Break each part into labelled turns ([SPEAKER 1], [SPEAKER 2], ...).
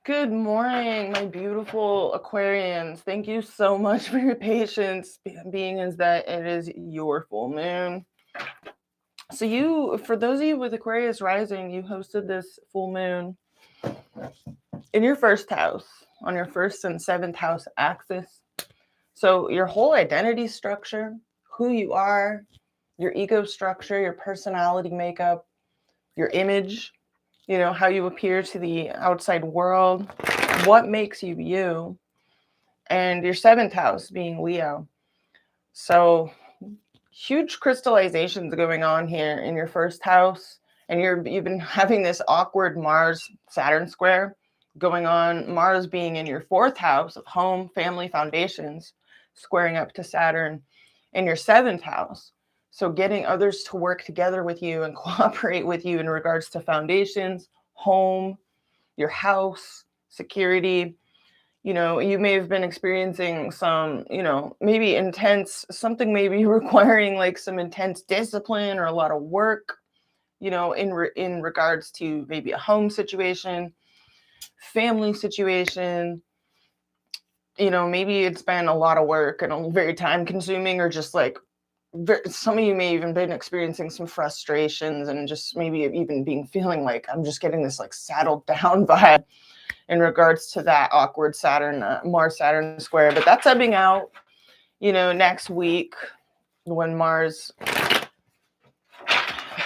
[SPEAKER 1] Good morning, my beautiful Aquarians. Thank you so much for your patience, being as that it is your full moon. So for those of you with Aquarius rising, you hosted this full moon in your first house, on your first and seventh house axis. So your whole identity structure, who you are, your ego structure, your personality makeup, your image, how you appear to the outside world, what makes you you, and your seventh house being Leo. So huge crystallizations going on here in your first house, and you've been having this awkward Mars Saturn square going on, Mars being in your fourth house of home, family, foundations, squaring up to Saturn in your seventh house. So getting others to work together with you and cooperate with you in regards to foundations, home, your house, security. You may have been experiencing some, maybe intense, something maybe requiring like some intense discipline or a lot of work, in regards to maybe a home situation, family situation. Maybe it's been a lot of work and very time consuming, or just like some of you may even been experiencing some frustrations and just maybe even feeling like I'm just getting this like saddled down vibe in regards to that awkward Mars Saturn square. But that's ebbing out, next week when Mars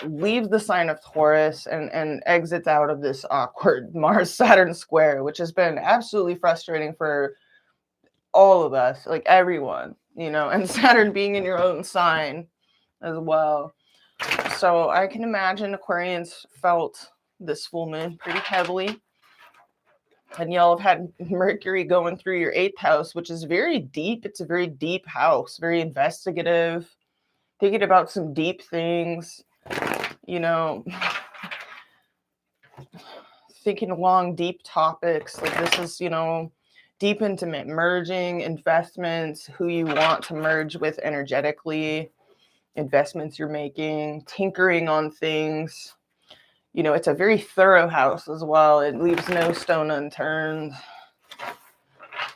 [SPEAKER 1] leaves the sign of Taurus and exits out of this awkward Mars Saturn square, which has been absolutely frustrating for all of us, like everyone, and Saturn being in your own sign as well. So I can imagine Aquarians felt this full moon pretty heavily. And y'all have had Mercury going through your eighth house, which is very deep. It's a very deep house, very investigative, thinking about some deep things, thinking along deep topics. Like this is, deep intimate merging, investments, who you want to merge with energetically, investments you're making, tinkering on things. It's a very thorough house as well. It leaves no stone unturned.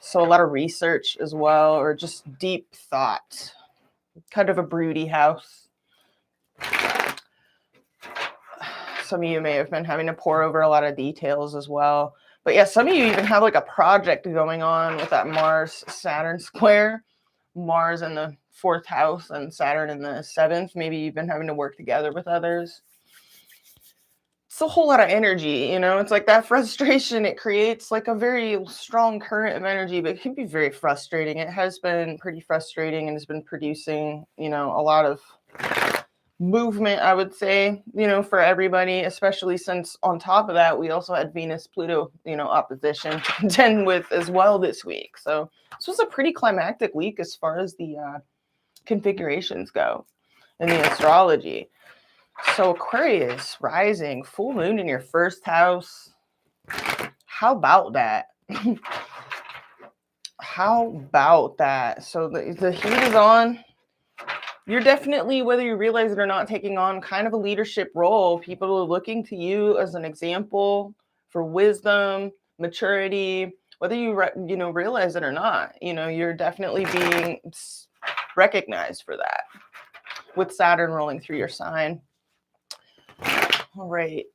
[SPEAKER 1] So a lot of research as well, or just deep thought, kind of a broody house. Some of you may have been having to pore over a lot of details as well. But yeah, some of you even have like a project going on with that Mars Saturn square, Mars in the fourth house and Saturn in the seventh. Maybe you've been having to work together with others. It's a whole lot of energy, it's like that frustration. It creates like a very strong current of energy, but it can be very frustrating. It has been pretty frustrating and has been producing, a lot of movement, I would say, for everybody, especially since on top of that, we also had Venus, Pluto, opposition to contend with as well this week. So this was a pretty climactic week as far as the configurations go in the astrology. So Aquarius rising, full moon in your first house. How about that? How about that? So the heat is on. You're definitely, whether you realize it or not, taking on kind of a leadership role. People are looking to you as an example for wisdom, maturity, whether you realize it or not. You're definitely being recognized for that with Saturn rolling through your sign. All right,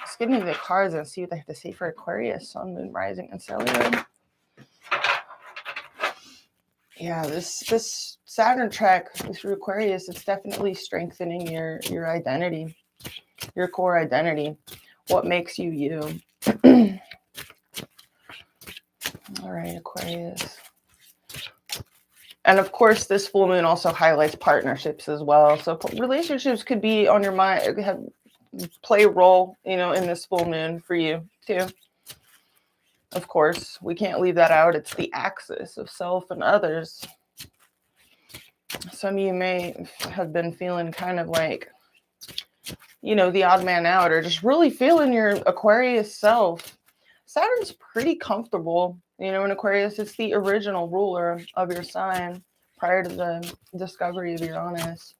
[SPEAKER 1] let's get into the cards and see what they have to say for Aquarius, Sun, Moon, Rising, and Stellium. Yeah, this Saturn trek through Aquarius, it's definitely strengthening your identity, your core identity, what makes you you. All right, Aquarius. And of course, this full moon also highlights partnerships as well. So relationships could be on your mind, play a role, in this full moon for you too. Of course, we can't leave that out. It's the axis of self and others. Some of you may have been feeling kind of like, the odd man out, or just really feeling your Aquarius self. Saturn's pretty comfortable, in Aquarius. It's the original ruler of your sign prior to the discovery of Uranus.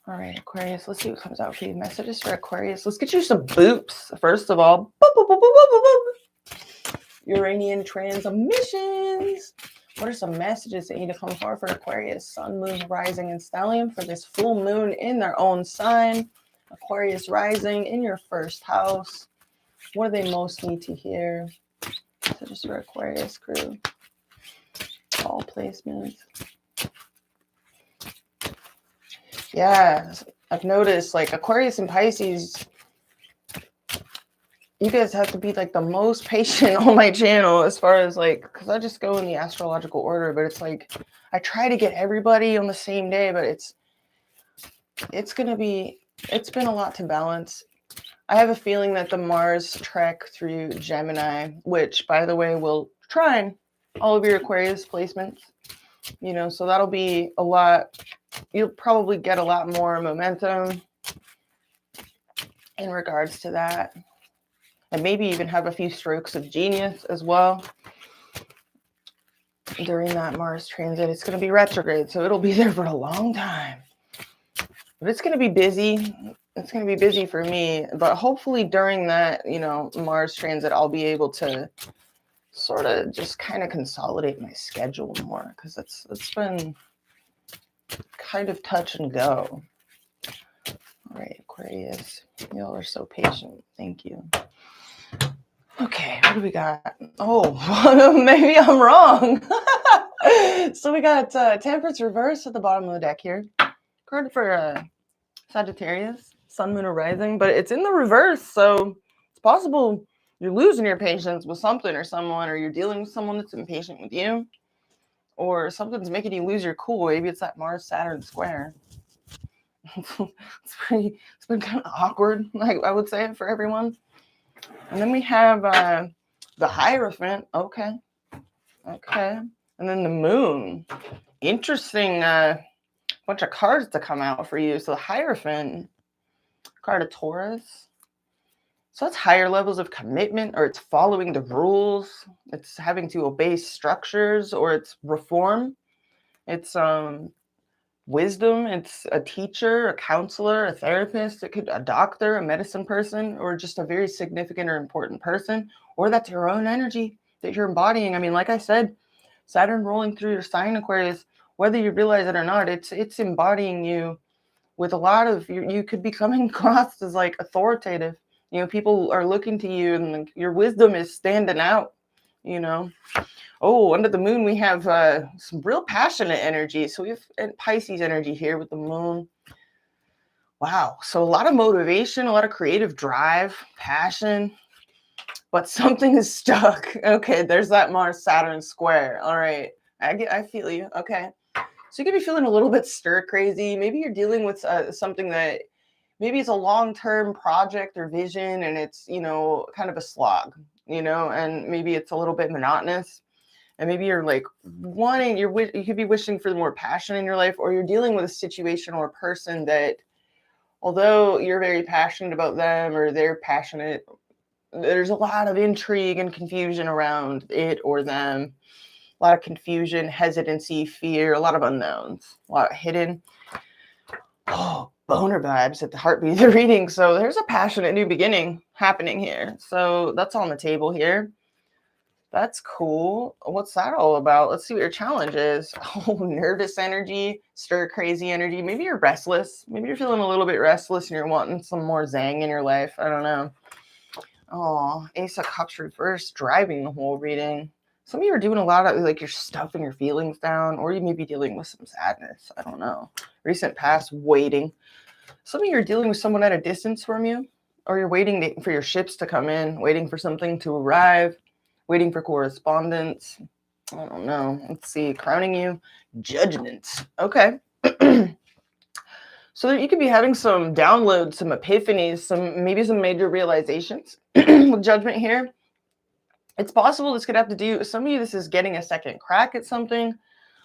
[SPEAKER 1] All right, Aquarius, let's see what comes out for you. Messages for Aquarius. Let's get you some boops. First of all, boop, boop, boop, boop, boop, boop. Uranian transmissions. What are some messages that need to come forward for Aquarius? Sun, Moon, Rising, and Stellium for this full moon in their own sign. Aquarius rising in your first house. What do they most need to hear? Messages for Aquarius crew. All placements. Yeah, I've noticed like Aquarius and Pisces, you guys have to be like the most patient on my channel as far as like, because I just go in the astrological order, but it's like I try to get everybody on the same day, but it's been a lot to balance. I have a feeling that the Mars trek through Gemini, which by the way will trine all of your Aquarius placements, you know, so that'll be a lot. You'll probably get a lot more momentum in regards to that. And maybe even have a few strokes of genius as well during that Mars transit. It's going to be retrograde, so it'll be there for a long time. But it's going to be busy. It's going to be busy for me. But hopefully during that, you know, Mars transit, I'll be able to sort of just kind of consolidate my schedule more, because it's been kind of touch and go. All right, Aquarius, y'all are so patient. Thank you. Okay, what do we got? Oh, maybe I'm wrong. So we got Temperance reverse at the bottom of the deck here. Card for Sagittarius, Sun, Moon, or Rising, but it's in the reverse, so it's possible you're losing your patience with something or someone, or you're dealing with someone that's impatient with you, or something's making you lose your cool. Maybe it's that Mars-Saturn square. It's been kind of awkward, like I would say, for everyone. And then we have the Hierophant. Okay. And then the Moon. Interesting bunch of cards to come out for you. So the Hierophant, card of Taurus. So that's higher levels of commitment, or it's following the rules. It's having to obey structures, or it's reform. It's wisdom. It's a teacher, a counselor, a therapist. It could a doctor, a medicine person, or just a very significant or important person, or that's your own energy that you're embodying. I mean, like I said, Saturn rolling through your sign, Aquarius, whether you realize it or not, it's embodying you with a lot of, you could be coming across as like authoritative. You know, people are looking to you and your wisdom is standing out, you know. Oh, under the Moon, we have some real passionate energy. So we have Pisces energy here with the Moon. Wow. So a lot of motivation, a lot of creative drive, passion, but something is stuck. Okay, there's that Mars-Saturn square. All right. I feel you. Okay. So you could be feeling a little bit stir crazy. Maybe you're dealing with something that maybe it's a long-term project or vision, and it's, you know, kind of a slog, you know, and maybe it's a little bit monotonous. And maybe you're like you could be wishing for more passion in your life, or you're dealing with a situation or a person that, although you're very passionate about them or they're passionate, there's a lot of intrigue and confusion around it or them. A lot of confusion, hesitancy, fear, a lot of unknowns, a lot of hidden. Oh, boner vibes at the heartbeat of the reading. So there's a passionate new beginning happening here. So that's on the table here. That's cool. What's that all about? Let's see what your challenge is. Oh, nervous energy, stir crazy energy. Maybe you're restless. Maybe you're feeling a little bit restless and you're wanting some more zang in your life. I don't know. Oh, Ace of Cups reverse, driving the whole reading. Some of you are doing a lot of, like, you're stuffing your feelings down, or you may be dealing with some sadness. I don't know. Recent past, waiting. Some of you are dealing with someone at a distance from you, or you're waiting for your ships to come in, waiting for something to arrive, waiting for correspondence. I don't know. Let's see. Crowning you. Judgment. Okay. So you could be having some downloads, some epiphanies, maybe some major realizations with Judgment here. It's possible this could have to do, some of you, this is getting a second crack at something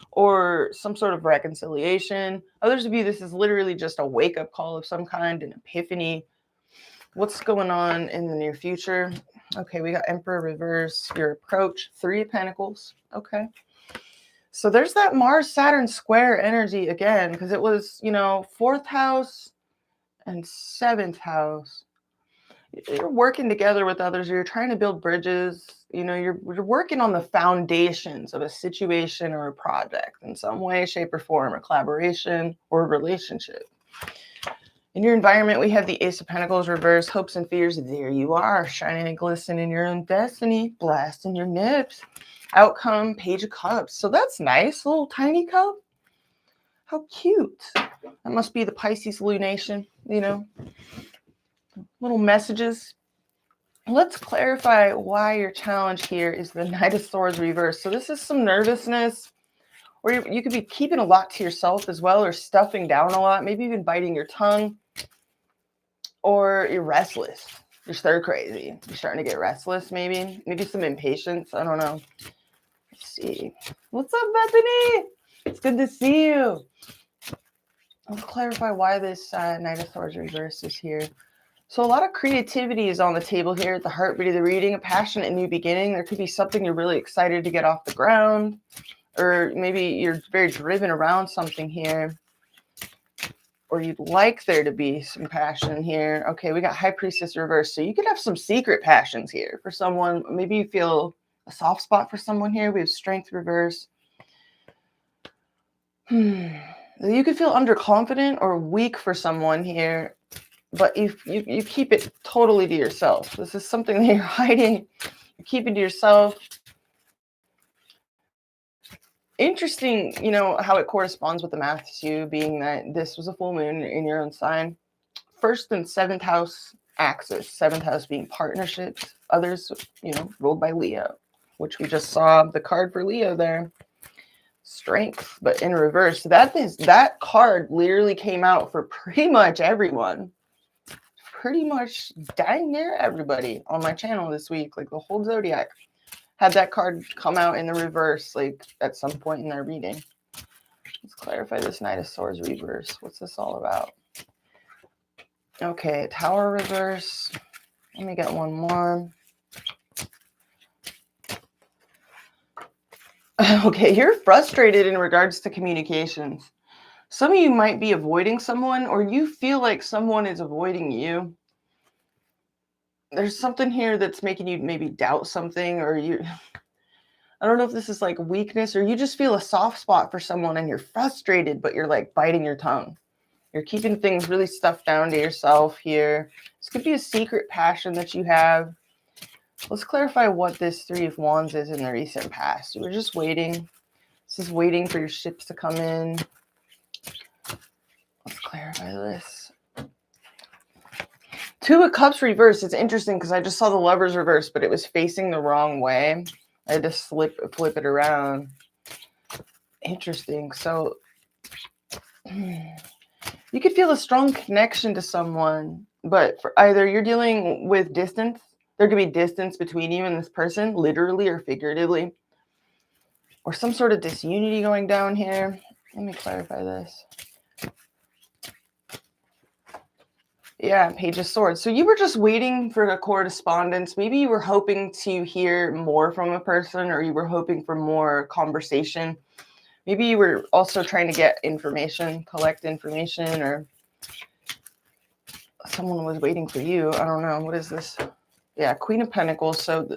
[SPEAKER 1] or some sort of reconciliation. Others of you, this is literally just a wake-up call of some kind, an epiphany. What's going on in the near future? Okay, we got Emperor reverse, your approach, 3 of Pentacles. Okay. So there's that Mars Saturn square energy again, because it was, fourth house and seventh house. You're working together with others. You're trying to build bridges. You're working on the foundations of a situation or a project in some way, shape, or form, a collaboration or a relationship. In your environment, we have the Ace of Pentacles reverse, hopes and fears. There you are, shining and glistening in your own destiny, blasting your nips. Outcome, Page of Cups. So that's nice, little tiny cup. How cute. That must be the Pisces lunation, little messages. Let's clarify why your challenge here is the Knight of Swords reverse. So this is some nervousness, or you could be keeping a lot to yourself as well, or stuffing down a lot, maybe even biting your tongue, or you're restless. You're stir crazy. You're starting to get restless, maybe some impatience. I don't know. Let's see. What's up, Bethany? It's good to see you. Let's clarify why this Knight of Swords reverse is here. So a lot of creativity is on the table here at the heartbeat of the reading, a passionate new beginning. There could be something you're really excited to get off the ground, or maybe you're very driven around something here, or you'd like there to be some passion here. Okay, we got High Priestess reverse. So you could have some secret passions here for someone. Maybe you feel a soft spot for someone here. We have Strength reverse. You could feel underconfident or weak for someone here, but you keep it totally to yourself. This is something that you're hiding. You keep it to yourself. Interesting, how it corresponds with the math too, being that this was a full moon in your own sign. First and seventh house axis, seventh house being partnerships, others, ruled by Leo, which we just saw the card for Leo there. Strength, but in reverse. That card literally came out for pretty much everyone. Pretty much dang near everybody on my channel this week, like the whole zodiac had that card come out in the reverse, like at some point in their reading. Let's clarify this Knight of Swords reverse. What's this all about? Okay, Tower reverse. Let me get one more. Okay, you're frustrated in regards to communications. Some of you might be avoiding someone, or you feel like someone is avoiding you. There's something here that's making you maybe doubt something, or I don't know if this is like weakness, or you just feel a soft spot for someone and you're frustrated, but you're like biting your tongue. You're keeping things really stuffed down to yourself here. This could be a secret passion that you have. Let's clarify what this Three of Wands is in the recent past. You were just waiting. This is waiting for your ships to come in. Let's clarify this. Two of Cups reverse. It's interesting because I just saw the Lovers reverse, but it was facing the wrong way. I had to flip it around. Interesting. So you could feel a strong connection to someone, but for either you're dealing with distance. There could be distance between you and this person, literally or figuratively, or some sort of disunity going down here. Let me clarify this. Yeah, Page of Swords. So you were just waiting for a correspondence. Maybe you were hoping to hear more from a person, or you were hoping for more conversation. Maybe you were also trying to get information, collect information, or someone was waiting for you. I don't know. What is this? Yeah, Queen of Pentacles. So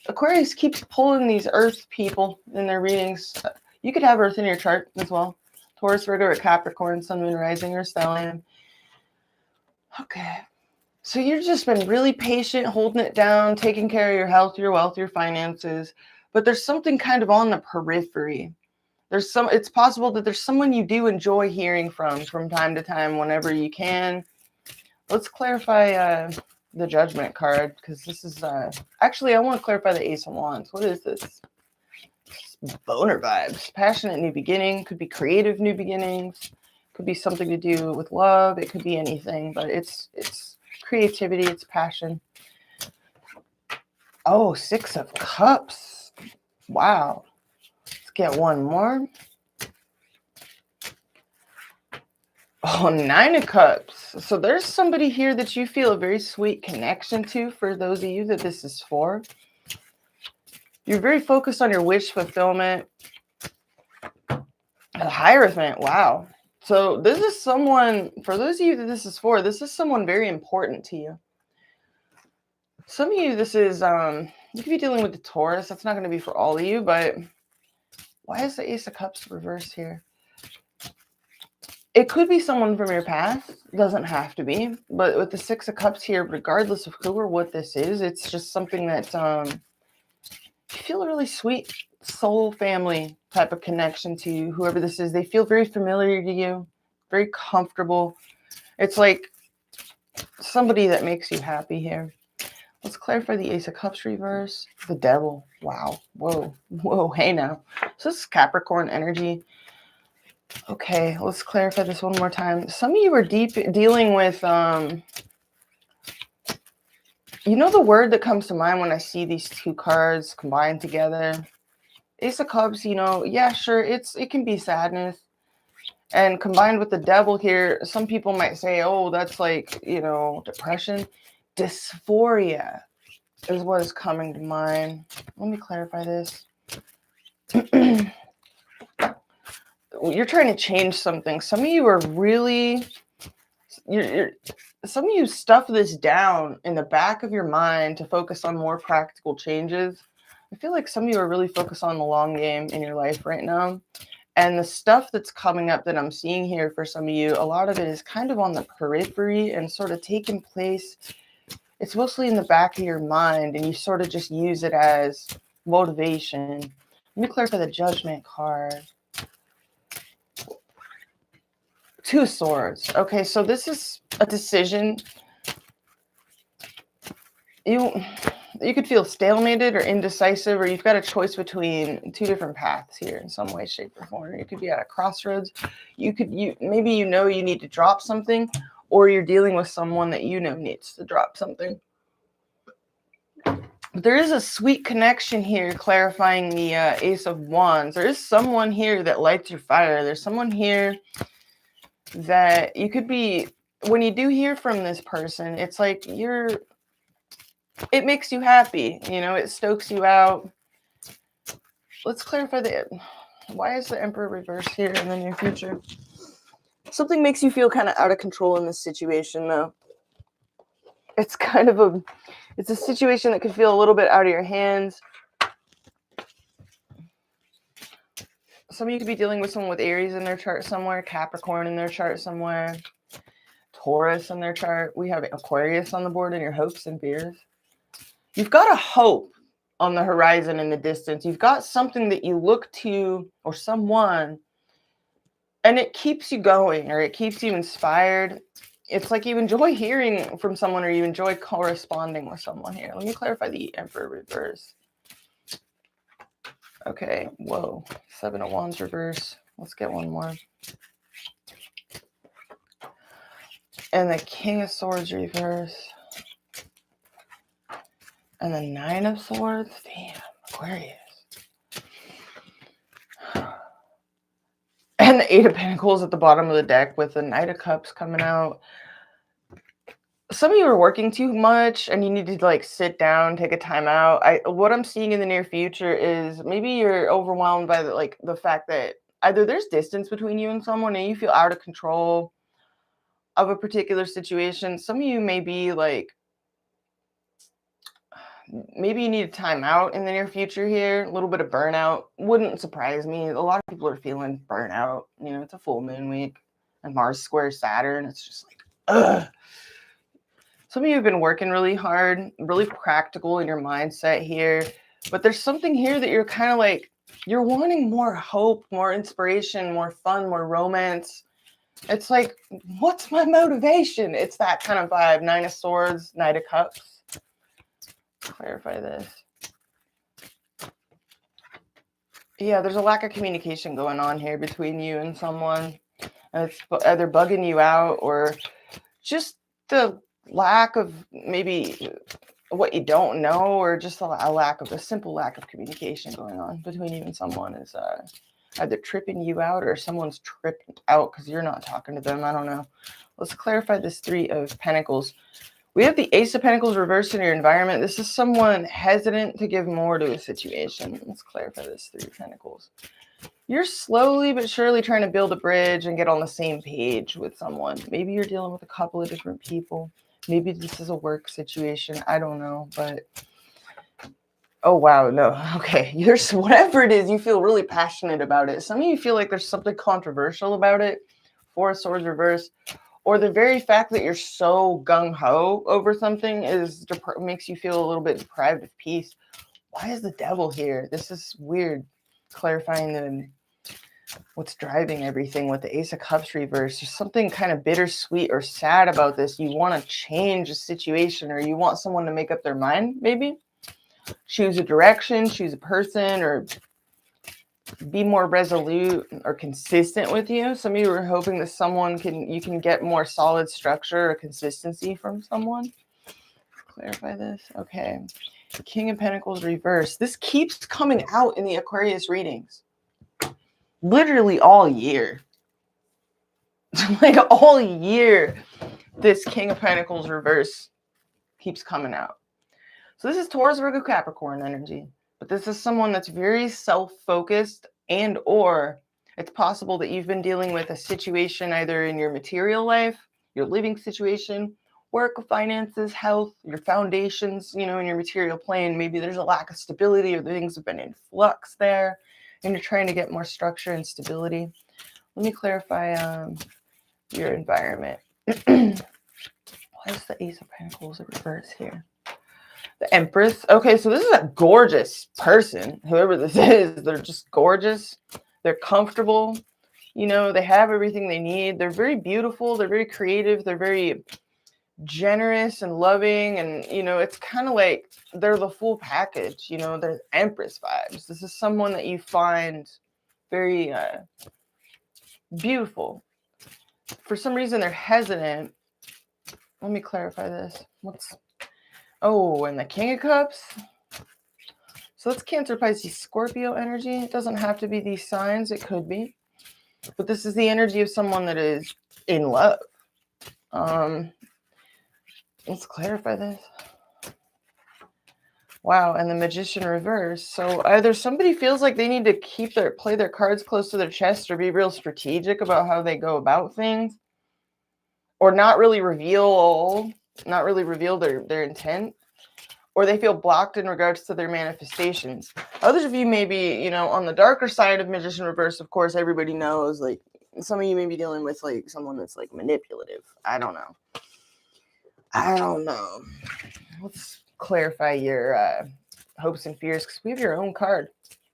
[SPEAKER 1] Aquarius keeps pulling these Earth people in their readings. You could have Earth in your chart as well. Taurus, Virgo, or Capricorn, Sun, Moon, Rising, or Stellium. Okay. So you've just been really patient, holding it down, taking care of your health, your wealth, your finances. But there's something kind of on the periphery. It's possible that there's someone you do enjoy hearing from time to time whenever you can. Let's clarify the Judgment card, because this is actually I want to clarify the Ace of Wands. What is this? Boner vibes. Passionate new beginning. Could be creative new beginnings. Could be something to do with love. It could be anything, but it's creativity. It's passion. Oh, Six of Cups. Wow. Let's get one more. Oh, Nine of Cups. So there's somebody here that you feel a very sweet connection to, for those of you that this is for. You're very focused on your wish fulfillment. The Hierophant. Wow. So this is someone, for those of you that this is for, this is someone very important to you. Some of you, this is, you could be dealing with the Taurus. That's not going to be for all of you, but why is the Ace of Cups reversed here? It could be someone from your past. It doesn't have to be. But with the Six of Cups here, regardless of who or what this is, it's just something that you feel a really sweet soul family type of connection to whoever this is. They feel very familiar to you, very comfortable. It's like somebody that makes you happy here. Let's clarify the Ace of Cups reverse. The Devil. Wow. Whoa. Whoa. Hey now. So this is Capricorn energy. Okay, let's clarify this one more time. Some of you are dealing with, you know, the word that comes to mind when I see these two cards combined together. Ace of Cups, you know, yeah, sure, it can be sadness. And combined with the Devil here, some people might say, oh, that's like, you know, depression. Dysphoria is what is coming to mind. Let me clarify this. You're trying to change something. Some of you are really, some of you stuff this down in the back of your mind to focus on more practical changes. I feel like some of you are really focused on the long game in your life right now. And the stuff that's coming up that I'm seeing here for some of you, a lot of it is kind of on the periphery and sort of taking place. It's mostly in the back of your mind, and you sort of just use it as motivation. Let me clarify the Judgment card. Two of Swords. Okay, so this is a decision. You could feel stalemated or indecisive, or you've got a choice between two different paths here in some way, shape, or form. You could be at a crossroads. Maybe you know you need to drop something, or you're dealing with someone that you know needs to drop something. But there is a sweet connection here, clarifying the Ace of Wands. There is someone here that lights your fire. There's someone here that you could be, when you do hear from this person, it's like it makes you happy, you know, it stokes you out. Let's clarify why is the Emperor reversed here in the near future? Something makes you feel kind of out of control in this situation, though. It's kind of it's a situation that could feel a little bit out of your hands. Some of you could be dealing with someone with Aries in their chart somewhere, Capricorn in their chart somewhere, Taurus in their chart. We have Aquarius on the board in your hopes and fears. You've got a hope on the horizon in the distance. You've got something that you look to, or someone, and it keeps you going, or it keeps you inspired. It's like you enjoy hearing from someone, or you enjoy corresponding with someone here. Let me clarify the Emperor reverse. Okay, whoa. Seven of Wands reverse. Let's get one more. And the King of Swords reverse. And the Nine of Swords. Damn, Aquarius. And the Eight of Pentacles at the bottom of the deck with the Knight of Cups coming out. Some of you are working too much and you need to like sit down, take a time out. What I'm seeing in the near future is maybe you're overwhelmed by the fact that either there's distance between you and someone and you feel out of control of a particular situation. Some of you may be like, maybe you need a time out in the near future here. A little bit of burnout wouldn't surprise me. A lot of people are feeling burnout. You know, it's a full moon week and Mars square Saturn. It's just like, ugh. Some of you have been working really hard, really practical in your mindset here. But there's something here that you're kind of like, you're wanting more hope, more inspiration, more fun, more romance. It's like, what's my motivation? It's that kind of vibe. Nine of Swords, Knight of Cups. Clarify this. Yeah, there's a lack of communication going on here between you and someone. And it's either bugging you out or just the lack of maybe what you don't know, or just a simple lack of communication going on between you and someone is either tripping you out or someone's tripping out because you're not talking to them. I don't know. Let's clarify this Three of Pentacles. We have the Ace of Pentacles reversed in your environment. This is someone hesitant to give more to a situation. Let's clarify this Three of Pentacles. You're slowly but surely trying to build a bridge and get on the same page with someone. Maybe you're dealing with a couple of different people. Maybe this is a work situation. I don't know, but oh wow, no. Okay. Whatever it is, you feel really passionate about it. Some of you feel like there's something controversial about it. Four of Swords reverse. Or the very fact that you're so gung-ho over something makes you feel a little bit deprived of peace. Why is the Devil here? This is weird. Clarifying what's driving everything with the Ace of Cups reverse. There's something kind of bittersweet or sad about this. You want to change a situation, or you want someone to make up their mind, maybe. Choose a direction, choose a person, or be more resolute or consistent with you. Some of you are hoping that you can get more solid structure or consistency from someone. Clarify this. Okay. The King of Pentacles reverse. This keeps coming out in the Aquarius readings. Literally all year. Like all year, this King of Pentacles reverse keeps coming out. So this is Taurus, Virgo, Capricorn energy. But this is someone that's very self-focused, and or it's possible that you've been dealing with a situation either in your material life, your living situation, work, finances, health, your foundations, in your material plane. Maybe there's a lack of stability or things have been in flux there and you're trying to get more structure and stability. Let me clarify your environment. Why is the Ace of Pentacles reverse here? The Empress. Okay, so this is a gorgeous person. Whoever this is, they're just gorgeous. They're comfortable. They have everything they need. They're very beautiful. They're very creative. They're very generous and loving. And, it's kind of like they're the full package. They're Empress vibes. This is someone that you find very beautiful. For some reason, they're hesitant. Let me clarify this. And the King of Cups. So that's Cancer, Pisces, Scorpio energy. It doesn't have to be these signs. It could be. But this is the energy of someone that is in love. Let's clarify this. Wow, and the Magician reverse. So either somebody feels like they need to play their cards close to their chest or be real strategic about how they go about things, or not really reveal their intent, or they feel blocked in regards to their manifestations. Others of you may be, on the darker side of Magician reverse. Of course, everybody knows, like, some of you may be dealing with, like, someone that's, like, manipulative. I don't know. Let's clarify your hopes and fears, because we have your own card.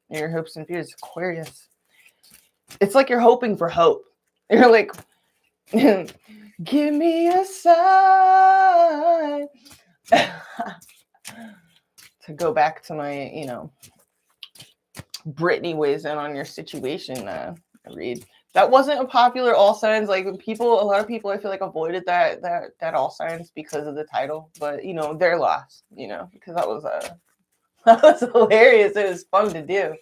[SPEAKER 1] Your hopes and fears, Aquarius. It's like you're hoping for hope. You're like, give me a sign. To go back to my, Brittany weighs in on your situation read. That wasn't a popular all signs. Like, a lot of people I feel like avoided that all signs because of the title. But their loss, because that was hilarious. It was fun to do.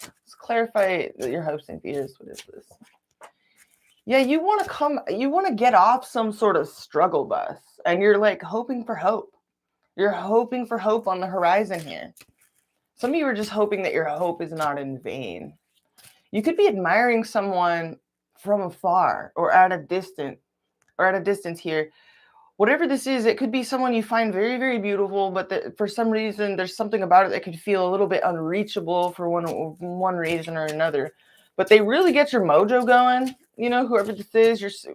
[SPEAKER 1] Let's clarify your hopes and fears. What is this? Yeah, you want to get off some sort of struggle bus, and you're like hoping for hope. You're hoping for hope on the horizon here. Some of you are just hoping that your hope is not in vain. You could be admiring someone from afar or at a distance here. Whatever this is, it could be someone you find very, very beautiful, but for some reason, there's something about it that could feel a little bit unreachable for one reason or another. But they really get your mojo going, whoever this is,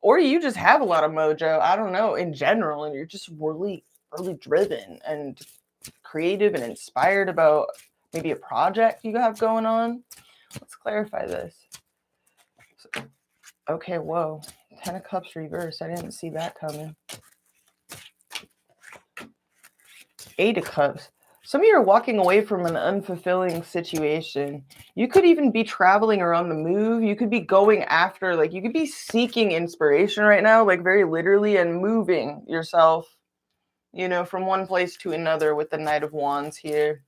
[SPEAKER 1] or you just have a lot of mojo, I don't know, in general, and you're just really, really driven and creative and inspired about maybe a project you have going on. Let's clarify this. Okay, whoa. 10 of Cups reverse. I didn't see that coming. 8 of Cups. Some of you are walking away from an unfulfilling situation. You could even be traveling or on the move. You could be going after, like, you could be seeking inspiration right now, like very literally, and moving yourself, from one place to another with the Knight of Wands here.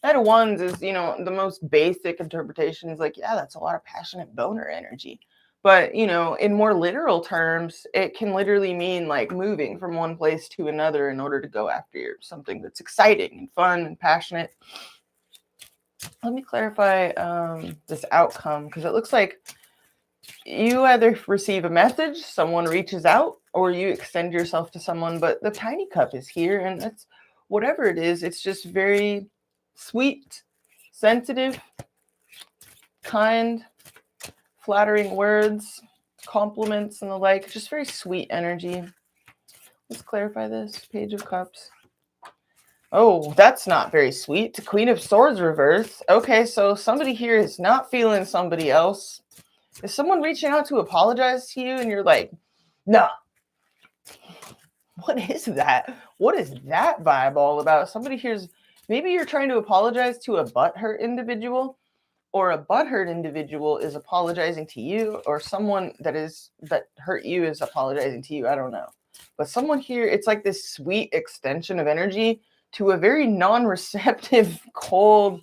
[SPEAKER 1] Knight of Wands is, the most basic interpretation is like, yeah, that's a lot of passionate boner energy. But, in more literal terms, it can literally mean like moving from one place to another in order to go after something that's exciting and fun and passionate. Let me clarify this outcome, because it looks like you either receive a message, someone reaches out, or you extend yourself to someone, but the tiny cup is here, and that's whatever it is, it's just very sweet, sensitive, kind, flattering words, compliments, and the like. Just very sweet energy. Let's clarify this. Page of Cups. Oh, that's not very sweet. Queen of Swords reverse. Okay, so somebody here is not feeling somebody else. Is someone reaching out to apologize to you and you're like, nah? What is that? What is that vibe all about? Somebody here's, maybe you're trying to apologize to a butthurt individual, or a butthurt individual is apologizing to you, or someone that hurt you is apologizing to you. I don't know. But someone here, it's like this sweet extension of energy to a very non-receptive, cold,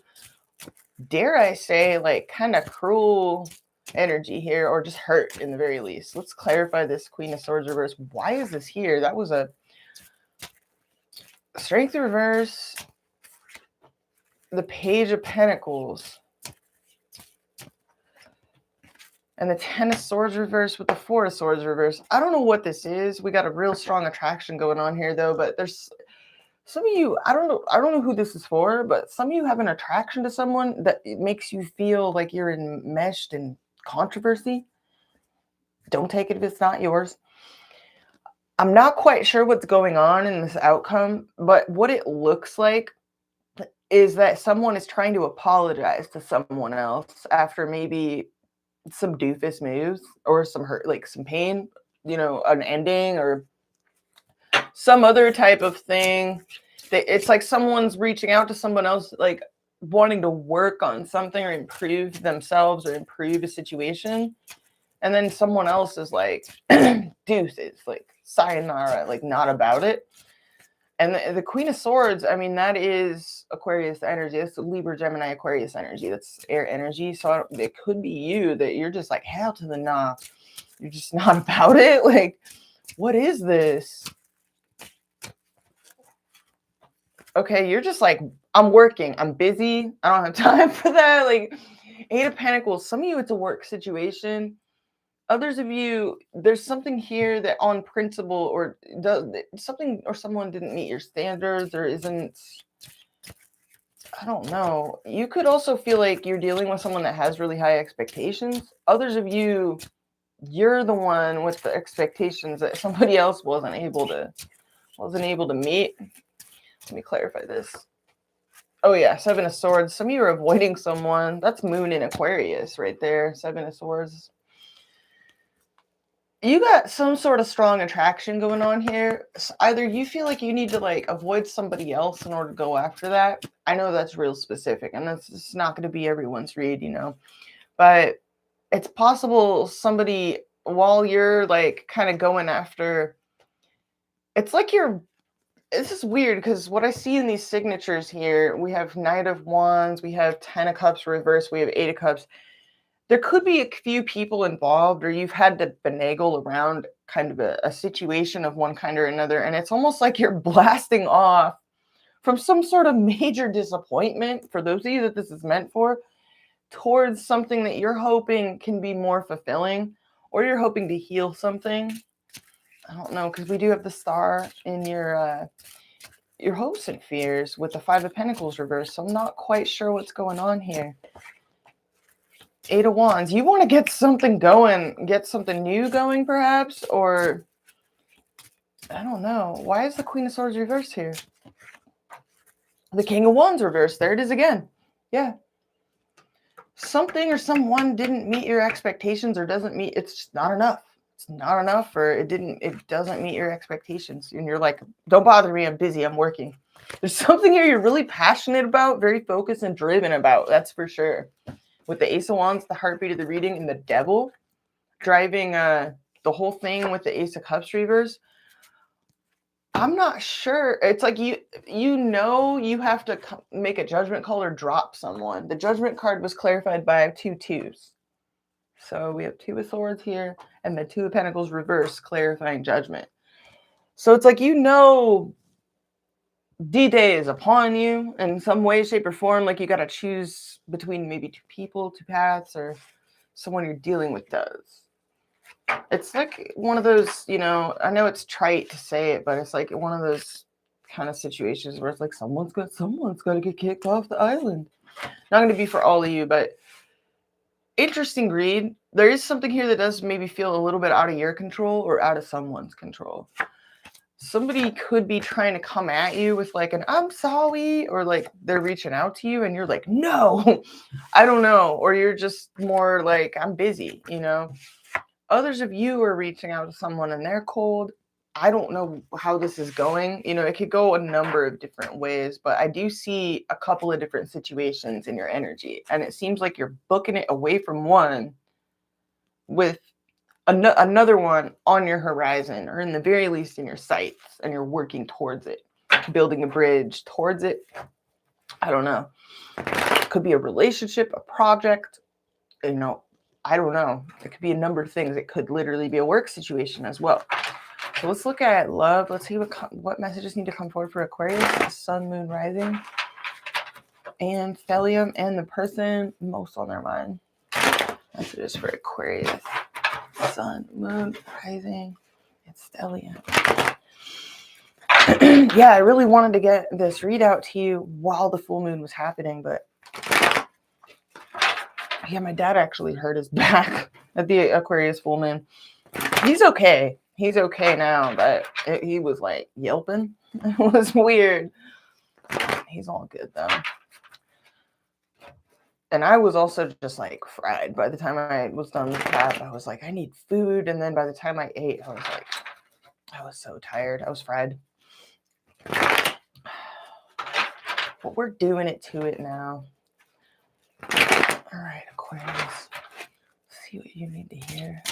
[SPEAKER 1] dare I say, like kind of cruel energy here, or just hurt in the very least. Let's clarify this Queen of Swords reverse. Why is this here? That was a Strength reverse, the Page of Pentacles, and the Ten of Swords reverse with the Four of Swords reverse. I don't know what this is. We got a real strong attraction going on here, though, but there's some of you, I don't know who this is for, but some of you have an attraction to someone that it makes you feel like you're enmeshed in controversy. Don't take it if it's not yours. I'm not quite sure what's going on in this outcome, but what it looks like is that someone is trying to apologize to someone else after maybe some doofus moves or some hurt, like some pain, an ending or some other type of thing. It's like someone's reaching out to someone else, like wanting to work on something or improve themselves or improve a situation. And then someone else is like, deuces, like sayonara, like not about it. And the Queen of Swords, I mean, that is Aquarius energy. That's Libra, Gemini, Aquarius energy. That's air energy. So it could be you that you're just like, hell to the nah. You're just not about it. Like, what is this? Okay, you're just like, I'm working. I'm busy. I don't have time for that. Like, Eight of Pentacles. Some of you, it's a work situation. Others of you, there's something here that on principle or something or someone didn't meet your standards or isn't, I don't know. You could also feel like you're dealing with someone that has really high expectations. Others of you, you're the one with the expectations that somebody else wasn't able to meet. Let me clarify this. Oh yeah, Seven of Swords. Some of you are avoiding someone. That's Moon in Aquarius right there. Seven of Swords. You got some sort of strong attraction going on here. Either you feel like you need to like avoid somebody else in order to go after that. I know that's real specific, and that's just not going to be everyone's read, but it's possible somebody, while you're like kind of going after, it's like this is weird because what I see in these signatures here, we have Knight of Wands, we have Ten of Cups reverse, we have Eight of Cups. There could be a few people involved, or you've had to finagle around kind of a situation of one kind or another. And it's almost like you're blasting off from some sort of major disappointment, for those of you that this is meant for, towards something that you're hoping can be more fulfilling, or you're hoping to heal something. I don't know, because we do have the Star in your hopes and fears with the Five of Pentacles reversed. So I'm not quite sure what's going on here. Eight of Wands. You want to get something going, get something new going, perhaps, or I don't know. Why is the Queen of Swords reversed here? The King of Wands reversed. There it is again. Yeah. Something or someone didn't meet your expectations or doesn't meet. It's just not enough. It's not enough, or it doesn't meet your expectations. And you're like, don't bother me. I'm busy. I'm working. There's something here you're really passionate about, very focused and driven about. That's for sure. With the Ace of Wands, the heartbeat of the reading, and the Devil driving the whole thing with the Ace of Cups reverse. I'm not sure. It's like you have to make a judgment call or drop someone. The Judgment card was clarified by 2 twos. So we have Two of Swords here and the Two of Pentacles reverse clarifying judgment. So it's like D-Day is upon you in some way, shape, or form. Like you got to choose between maybe two people, two paths, or someone you're dealing with does. It's like one of those, you know, I know it's trite to say it, but it's like one of those kind of situations where it's like someone's got to get kicked off the island. Not going to be for all of you, but interesting read. There is something here that does maybe feel a little bit out of your control or out of someone's control. Somebody could be trying to come at you with like an I'm sorry, or like they're reaching out to you and you're like, no, I don't know. Or you're just more like, I'm busy, you know. Others of you are reaching out to someone and they're cold. I don't know how this is going. You know, it could go a number of different ways, but I do see a couple of different situations in your energy. And it seems like you're booking it away from one with another one on your horizon, or in the very least in your sights, and you're working towards it, building a bridge towards it. I don't know. It could be a relationship, a project, you know, I don't know. It could be a number of things. It could literally be a work situation as well. So let's look at love. Let's see what messages need to come forward for Aquarius, Sun, Moon, Rising, and Stellium, and the person most on their mind. Messages for Aquarius, Sun, Moon, Rising, and Stellium. Yeah, I really wanted to get this readout to you while the full moon was happening, but yeah, my dad actually hurt his back at the Aquarius full moon. He's okay. He's okay now, but he was like yelping. It was weird. He's all good though. And I was also just like fried. By the time I was done with that, I was like, I need food. And then by the time I ate, I was like, I was so tired. I was fried. But we're doing it to it now. All right, Aquarius. Let's see what you need to hear.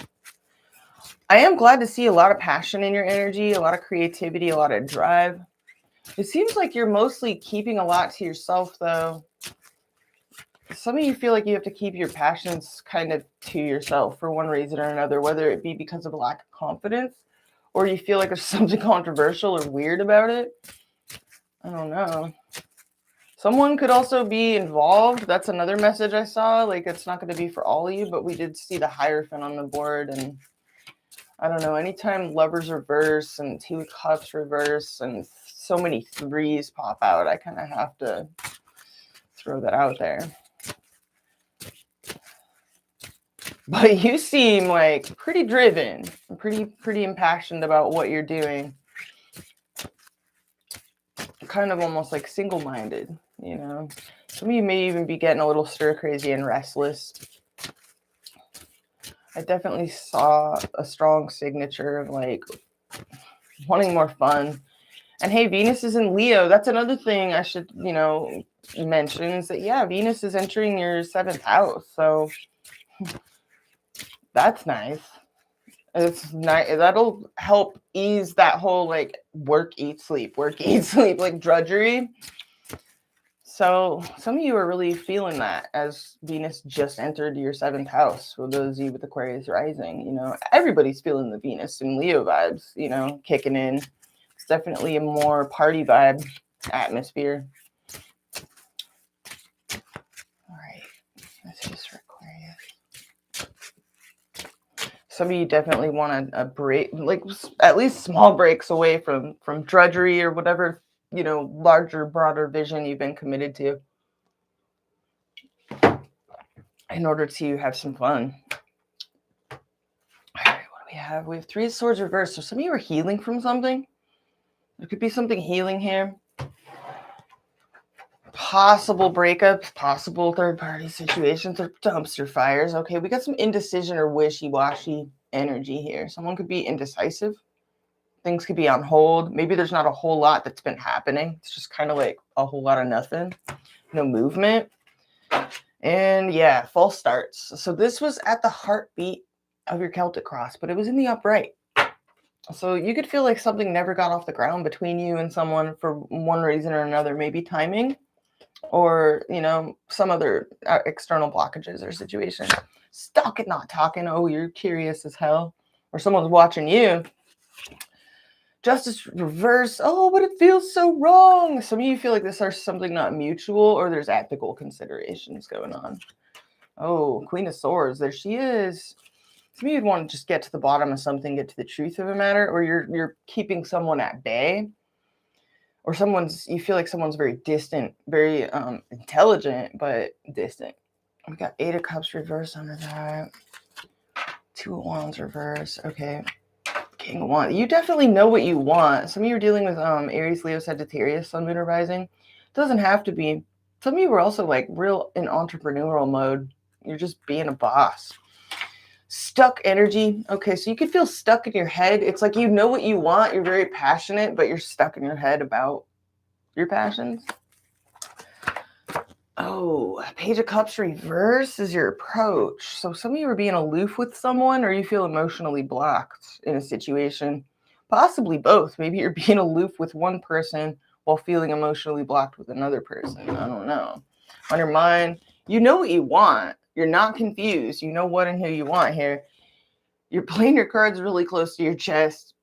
[SPEAKER 1] I am glad to see a lot of passion in your energy, a lot of creativity, a lot of drive. It seems like you're mostly keeping a lot to yourself, though. Some of you feel like you have to keep your passions kind of to yourself for one reason or another, whether it be because of a lack of confidence or you feel like there's something controversial or weird about it. I don't know. Someone could also be involved. That's another message I saw. Like, it's not going to be for all of you, but we did see the Hierophant on the board. And I don't know, anytime Lovers reverse and Two of Cups reverse and so many threes pop out, I kind of have to throw that out there. But you seem like pretty driven, pretty impassioned about what you're doing. Kind of almost like single-minded, you know. Some of you may even be getting a little stir-crazy and restless. I definitely saw a strong signature of like wanting more fun. And hey, Venus is in Leo. That's another thing I should, you know, mention is that, yeah, Venus is entering your 7th house. So that's nice. It's nice. That'll help ease that whole like work, eat, sleep, like drudgery. So some of you are really feeling that as Venus just entered your 7th house. For those of you with Aquarius rising, you know, everybody's feeling the Venus and Leo vibes, you know, kicking in. It's definitely a more party vibe atmosphere. All right, that's just for Aquarius. Some of you definitely want a break, like at least small breaks away from drudgery or whatever, you know, larger, broader vision you've been committed to in order to have some fun. All right, what do we have? We have 3 of Swords reversed. So some of you are healing from something. There could be something healing here. Possible breakups, possible third-party situations, or dumpster fires. Okay, we got some indecision or wishy-washy energy here. Someone could be indecisive. Things could be on hold. Maybe there's not a whole lot that's been happening. It's just kind of like a whole lot of nothing. No movement. And yeah, false starts. So this was at the heartbeat of your Celtic cross, but it was in the upright. So you could feel like something never got off the ground between you and someone for one reason or another. Maybe timing, or, you know, some other external blockages or situation. Stuck and not talking. Oh, you're curious as hell. Or someone's watching you. Justice reverse. Oh, but it feels so wrong. Some of you feel like this is something not mutual, or there's ethical considerations going on. Oh, Queen of Swords. There she is. Some of you'd want to just get to the bottom of something, get to the truth of a matter, or you're keeping someone at bay, or you feel like someone's very distant, very intelligent, but distant. We got 8 of Cups reverse under that. 2 of Wands reverse. Okay. King of Wands. You definitely know what you want. Some of you are dealing with Aries, Leo, Sagittarius, Sun, Moon, or Rising. It doesn't have to be. Some of you are also like real in entrepreneurial mode. You're just being a boss. Stuck energy. Okay, so you could feel stuck in your head. It's like you know what you want. You're very passionate, but you're stuck in your head about your passions. Oh, Page of Cups reverse is your approach. So some of you are being aloof with someone, or you feel emotionally blocked in a situation. Possibly both. Maybe you're being aloof with one person while feeling emotionally blocked with another person. I don't know. On your mind, you know what you want. You're not confused. You know what and who you want here. You're playing your cards really close to your chest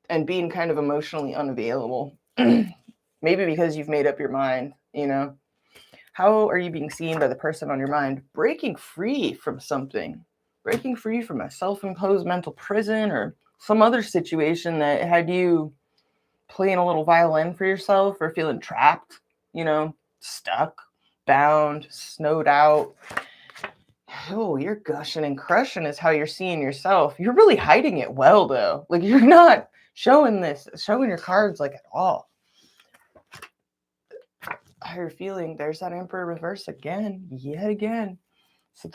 [SPEAKER 1] and being kind of emotionally unavailable. Maybe because you've made up your mind, you know. How are you being seen by the person on your mind? Breaking free from something. Breaking free from a self-imposed mental prison or some other situation that had you playing a little violin for yourself or feeling trapped, you know, stuck, bound, snowed out. Oh, you're gushing and crushing is how you're seeing yourself. You're really hiding it well, though. Like, you're not showing your cards like at all. How you're feeling, there's that Emperor reverse again, yet again. So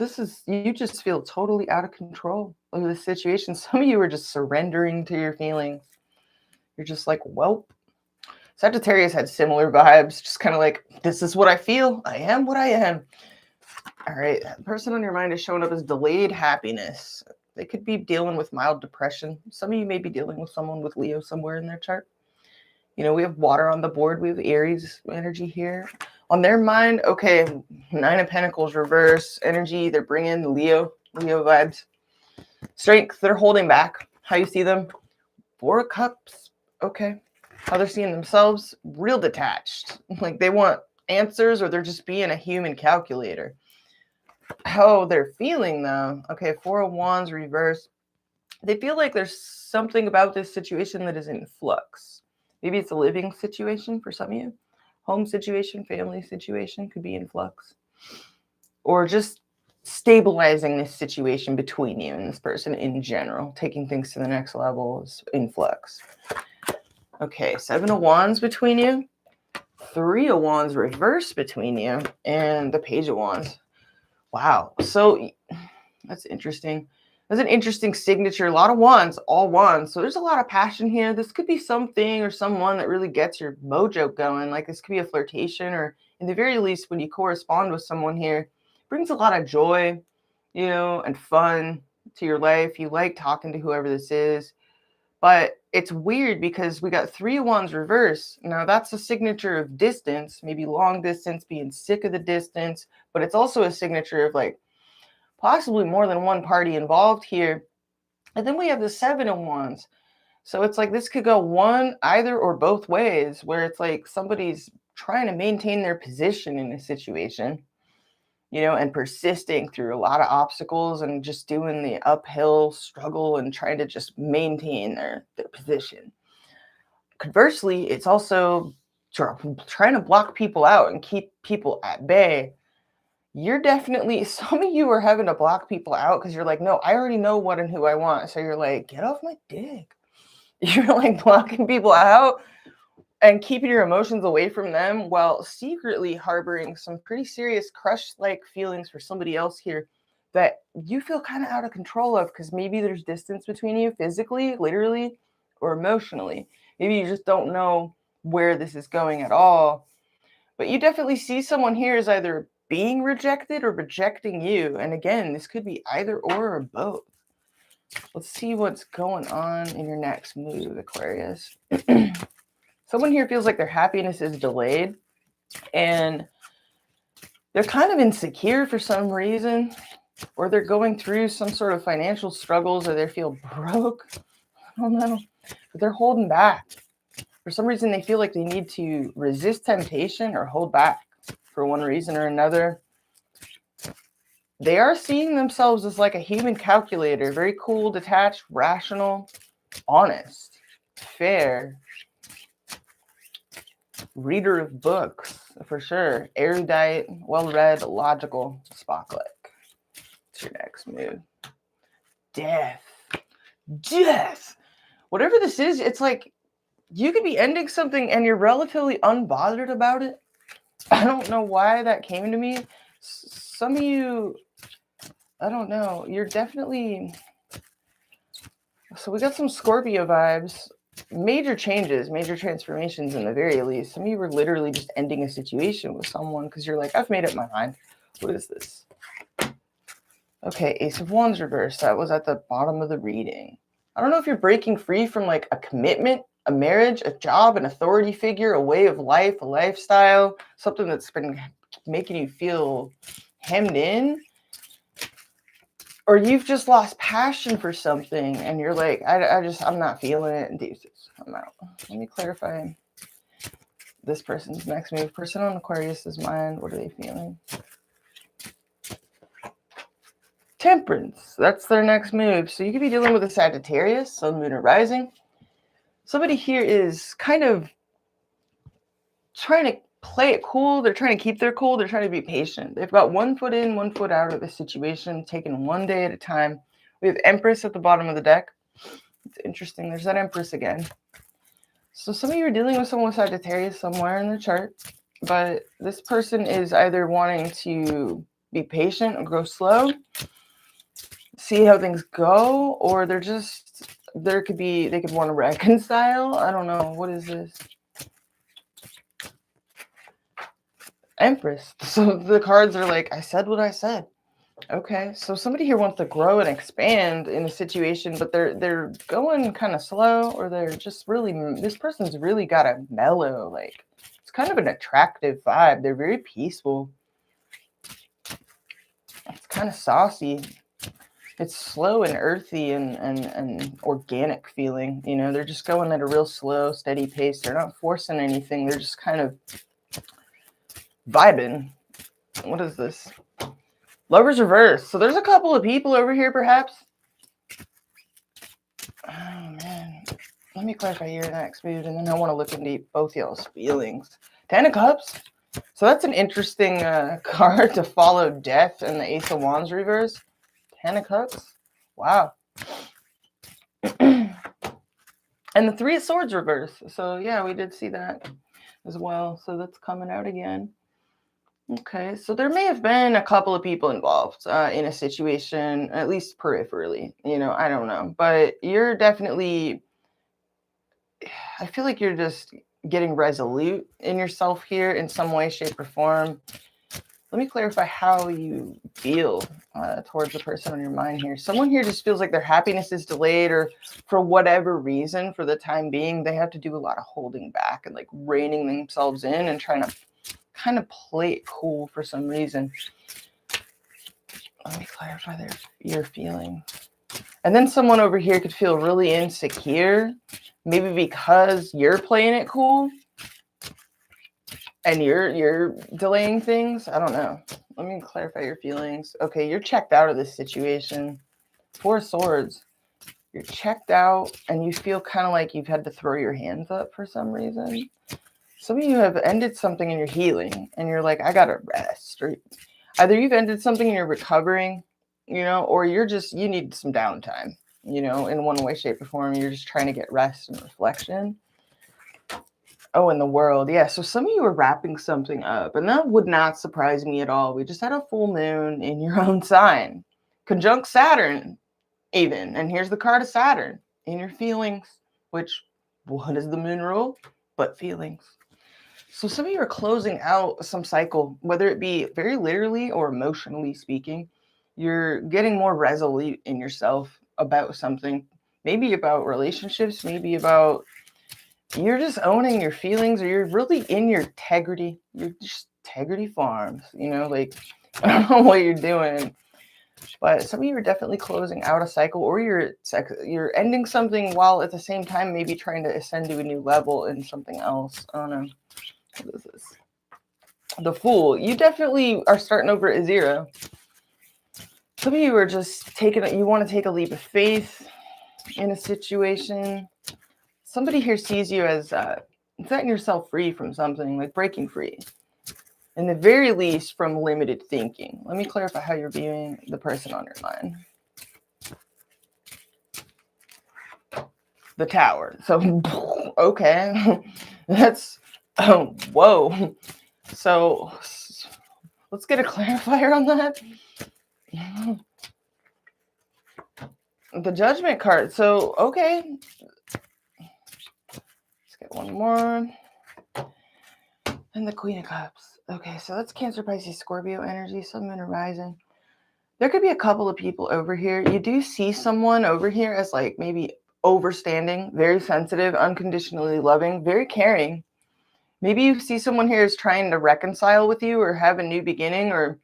[SPEAKER 1] you just feel totally out of control of the situation. Some of you are just surrendering to your feelings. You're just like, well, Sagittarius had similar vibes, just kind of like, this is what I feel. I am what I am. All right, the person on your mind is showing up as delayed happiness. They could be dealing with mild depression. Some of you may be dealing with someone with Leo somewhere in their chart. You know, we have water on the board. We have Aries energy here. On their mind, okay, 9 of Pentacles reverse energy. They're bringing the Leo vibes. Strength, they're holding back. How you see them? 4 of Cups, okay. How they're seeing themselves? Real detached. Like they want answers or they're just being a human calculator. How they're feeling though, okay, 4 of Wands reverse. They feel like there's something about this situation that is in flux. Maybe it's a living situation for some of you. Home situation, family situation could be in flux. Or just stabilizing this situation between you and this person in general. Taking things to the next level is in flux. Okay, 7 of Wands between you. 3 of Wands reverse between you. And the Page of Wands. Wow. So that's interesting. That's an interesting signature. A lot of wands, all wands. So there's a lot of passion here. This could be something or someone that really gets your mojo going. Like this could be a flirtation, or in the very least, when you correspond with someone here, brings a lot of joy, you know, and fun to your life. You like talking to whoever this is. But it's weird because we got 3 of Wands reverse. Now that's a signature of distance, maybe long distance, being sick of the distance. But it's also a signature of like, possibly more than one party involved here. And then we have the 7 of Wands. So it's like this could go one, either or both ways, where it's like somebody's trying to maintain their position in a situation, you know, and persisting through a lot of obstacles and just doing the uphill struggle and trying to just maintain their position. Conversely, it's also trying to block people out and keep people at bay. You're definitely, some of you are having to block people out because you're like, no, I already know what and who I want. So you're like, get off my dick. You're like blocking people out and keeping your emotions away from them while secretly harboring some pretty serious crush-like feelings for somebody else here that you feel kind of out of control of because maybe there's distance between you physically, literally, or emotionally. Maybe you just don't know where this is going at all. But you definitely see someone here as either being rejected or rejecting you. And again, this could be either or both. Let's see what's going on in your next move, Aquarius. Someone here feels like their happiness is delayed and they're kind of insecure for some reason, or they're going through some sort of financial struggles, or they feel broke. I don't know, but they're holding back. For some reason, they feel like they need to resist temptation or hold back for one reason or another. They are seeing themselves as like a human calculator, very cool, detached, rational, honest, fair, reader of books, for sure, erudite, well-read, logical, Spock-like. What's your next move? Death. Death. Whatever this is, it's like you could be ending something and you're relatively unbothered about it. I don't know why that came to me. Some of you, I don't know, you're definitely... So we got some Scorpio vibes. Major changes, major transformations in the very least. Some of you were literally just ending a situation with someone because you're like, I've made up my mind. What is this? Okay, Ace of Wands reverse. That was at the bottom of the reading. I don't know if you're breaking free from like a commitment, a marriage, a job, an authority figure, a way of life, a lifestyle, something that's been making you feel hemmed in. Or you've just lost passion for something and you're like, I'm not feeling it. And deuces, I'm out. Let me clarify this person's next move. Person on Aquarius's mind, what are they feeling? Temperance, that's their next move. So you could be dealing with a Sagittarius, Sun, Moon, or Rising. Somebody here is kind of trying to play it cool. They're trying to keep their cool. They're trying to be patient. They've got 1 foot in, 1 foot out of the situation, taking one day at a time. We have Empress at the bottom of the deck. It's interesting. There's that Empress again. So some of you are dealing with someone with Sagittarius somewhere in the chart, but this person is either wanting to be patient and grow slow, see how things go, or they could want to reconcile. I don't know. What is this? Empress. So the cards are like, I said what I said. Okay, so somebody here wants to grow and expand in a situation, but they're going kind of slow, or they're just really, this person's really got a mellow, like, it's kind of an attractive vibe. They're very peaceful. It's kind of saucy. It's slow and earthy and organic feeling. You know, they're just going at a real slow, steady pace. They're not forcing anything. They're just kind of vibing. What is this? Lovers reverse. So there's a couple of people over here, perhaps. Oh, man. Let me clarify your next mood, and then I want to look into both y'all's feelings. 10 of Cups. So that's an interesting card to follow death and the Ace of Wands reverse. 10 of Cups. Wow. And the 3 of Swords reverse. So, yeah, we did see that as well. So that's coming out again. Okay, so there may have been a couple of people involved in a situation, at least peripherally, you know, I don't know. But you're definitely, I feel like you're just getting resolute in yourself here in some way, shape, or form. Let me clarify how you feel towards the person on your mind here. Someone here just feels like their happiness is delayed, or for whatever reason, for the time being, they have to do a lot of holding back and like reining themselves in and trying to kind of play it cool for some reason. Let me clarify your feeling. And then someone over here could feel really insecure, maybe because you're playing it cool and you're delaying things. I don't know. Let me clarify your feelings. Okay, you're checked out of this situation. 4 of Swords. You're checked out and you feel kind of like you've had to throw your hands up for some reason. Some of you have ended something and you're healing and you're like, I gotta rest. Or either you've ended something and you're recovering, you know, or you need some downtime, you know, in one way, shape, or form. You're just trying to get rest and reflection. Oh, in the world. Yeah. So some of you are wrapping something up, and that would not surprise me at all. We just had a full moon in your own sign, conjunct Saturn even. And here's the card of Saturn in your feelings, which, what is the moon rule? But feelings. So some of you are closing out some cycle, whether it be very literally or emotionally speaking. You're getting more resolute in yourself about something, maybe about relationships, maybe about, you're just owning your feelings, or you're really in your integrity. You're just integrity farms, you know, like, I don't know what you're doing. But some of you are definitely closing out a cycle, or you're ending something while at the same time maybe trying to ascend to a new level in something else. I don't know. What is this? The Fool. You definitely are starting over at zero. Some of you are just you want to take a leap of faith in a situation. Somebody here sees you as setting yourself free from something, like breaking free. In the very least, from limited thinking. Let me clarify how you're viewing the person on your mind. The Tower. So, okay. That's, whoa. So, let's get a clarifier on that. The Judgment card. So, okay. Let's get one more. And the Queen of Cups. Okay, so that's Cancer, Pisces, Scorpio energy, Sun, Moon, and Rising. There could be a couple of people over here. You do see someone over here as like maybe overstanding, very sensitive, unconditionally loving, very caring. Maybe you see someone here is trying to reconcile with you or have a new beginning, or,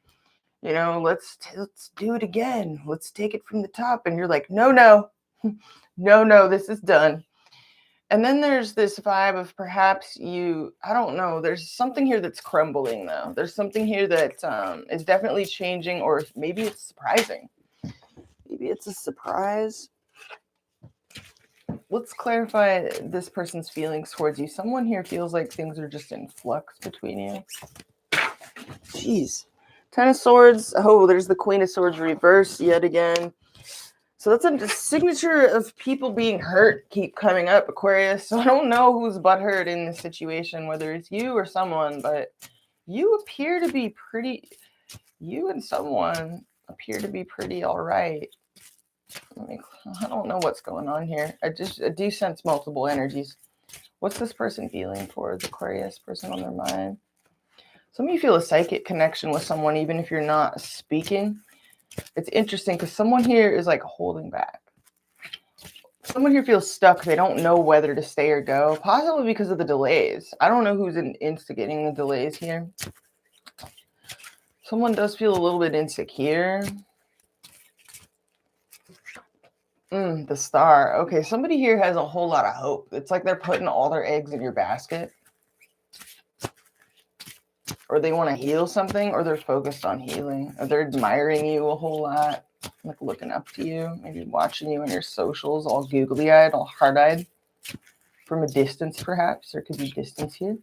[SPEAKER 1] you know, let's do it again. Let's take it from the top. And you're like, no, this is done. And then there's this vibe of perhaps I don't know, there's something here that's crumbling though. There's something here that is definitely changing, or maybe it's surprising. Maybe it's a surprise. Let's clarify this person's feelings towards you. Someone here feels like things are just in flux between you. Jeez. Ten of Swords. Oh, there's the Queen of Swords reversed yet again. So that's a signature of people being hurt keep coming up, Aquarius. So I don't know who's butthurt in this situation, whether it's you or someone, but you and someone appear to be pretty all right. I don't know what's going on here. I do sense multiple energies. What's this person feeling towards Aquarius, person on their mind? Some of you feel a psychic connection with someone, even if you're not speaking. It's interesting because someone here is like holding back. Someone here feels stuck. They don't know whether to stay or go, possibly because of the delays. I don't know who's instigating the delays here. Someone does feel a little bit insecure. The Star. Okay, somebody here has a whole lot of hope. It's like they're putting all their eggs in your basket. Or they want to heal something, or they're focused on healing. Or they're admiring you a whole lot. Like looking up to you. Maybe watching you on your socials, all googly-eyed, all hard-eyed. From a distance, perhaps. There could be distance here.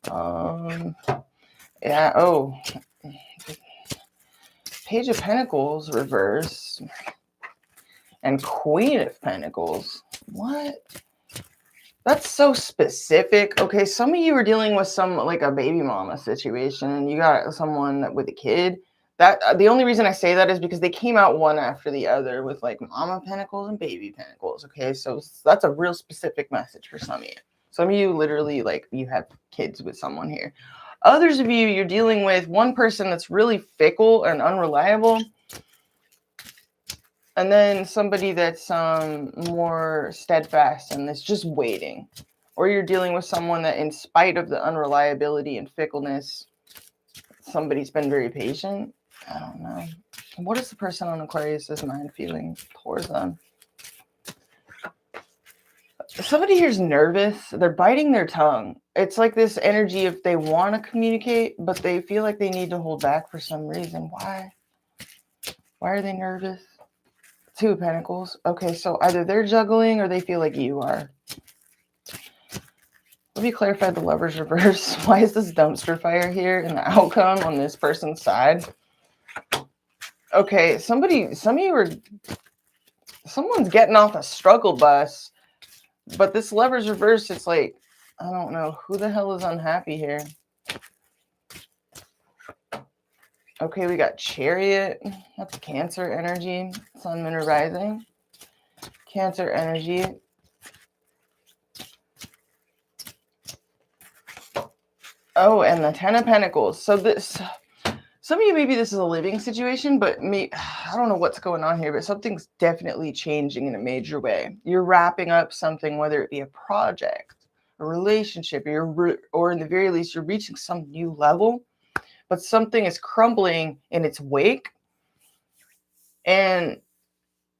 [SPEAKER 1] Yeah, oh. Page of Pentacles reverse. And Queen of Pentacles. What? That's so specific. Okay, some of you are dealing with like a baby mama situation, and you got someone with a kid. That the only reason I say that is because they came out one after the other with like Mama Pentacles and Baby Pentacles. Okay, so that's a real specific message for some of you. Some of you literally like you have kids with someone here. Others of you, you're dealing with one person that's really fickle and unreliable. And then somebody that's more steadfast and is just waiting. Or you're dealing with someone that, in spite of the unreliability and fickleness, somebody's been very patient. I don't know. What is the person on Aquarius's mind feeling towards them? Somebody here's nervous. They're biting their tongue. It's like this energy of they want to communicate, but they feel like they need to hold back for some reason. Why? Why are they nervous? Two of Pentacles. Okay, so either they're juggling or they feel like you are. Let me clarify the Lover's reverse. Why is this dumpster fire here in the outcome on this person's side? Okay, someone's getting off a struggle bus, but this Lover's reverse, it's like, I don't know, who the hell is unhappy here? Okay, we got Chariot. That's Cancer energy. Sun, Moon, or Rising. Cancer energy. Oh, and the Ten of Pentacles. So some of you, maybe this is a living situation, but I don't know what's going on here, but something's definitely changing in a major way. You're wrapping up something, whether it be a project, a relationship, or in the very least, you're reaching some new level, but something is crumbling in its wake. And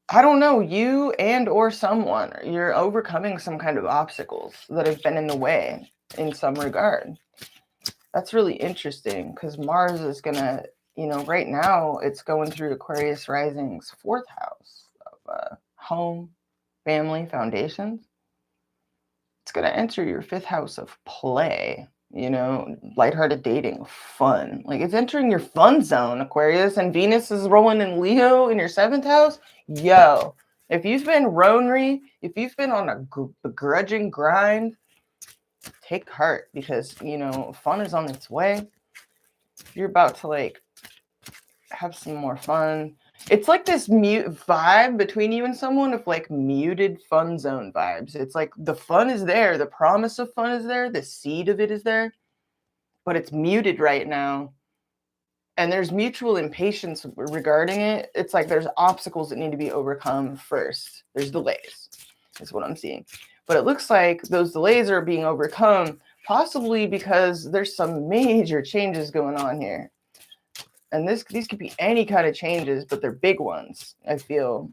[SPEAKER 1] I don't know, you and or someone, you're overcoming some kind of obstacles that have been in the way in some regard. That's really interesting because Mars is gonna, right now it's going through Aquarius rising's fourth house of home, family, foundations. It's gonna enter your fifth house of play, lighthearted dating, fun. Like it's entering your fun zone, Aquarius, and Venus is rolling in Leo in your seventh house. Yo, if you've been ronery, if you've been on a begrudging grind, take heart because, fun is on its way. You're about to like have some more fun. It's like this mute vibe between you and someone of like muted fun zone vibes. It's like the fun is there, the promise of fun is there, the seed of it is there, but it's muted right now. And there's mutual impatience regarding it. It's like there's obstacles that need to be overcome first. There's delays, is what I'm seeing. But it looks like those delays are being overcome, possibly because there's some major changes going on here. And these could be any kind of changes, but they're big ones, I feel.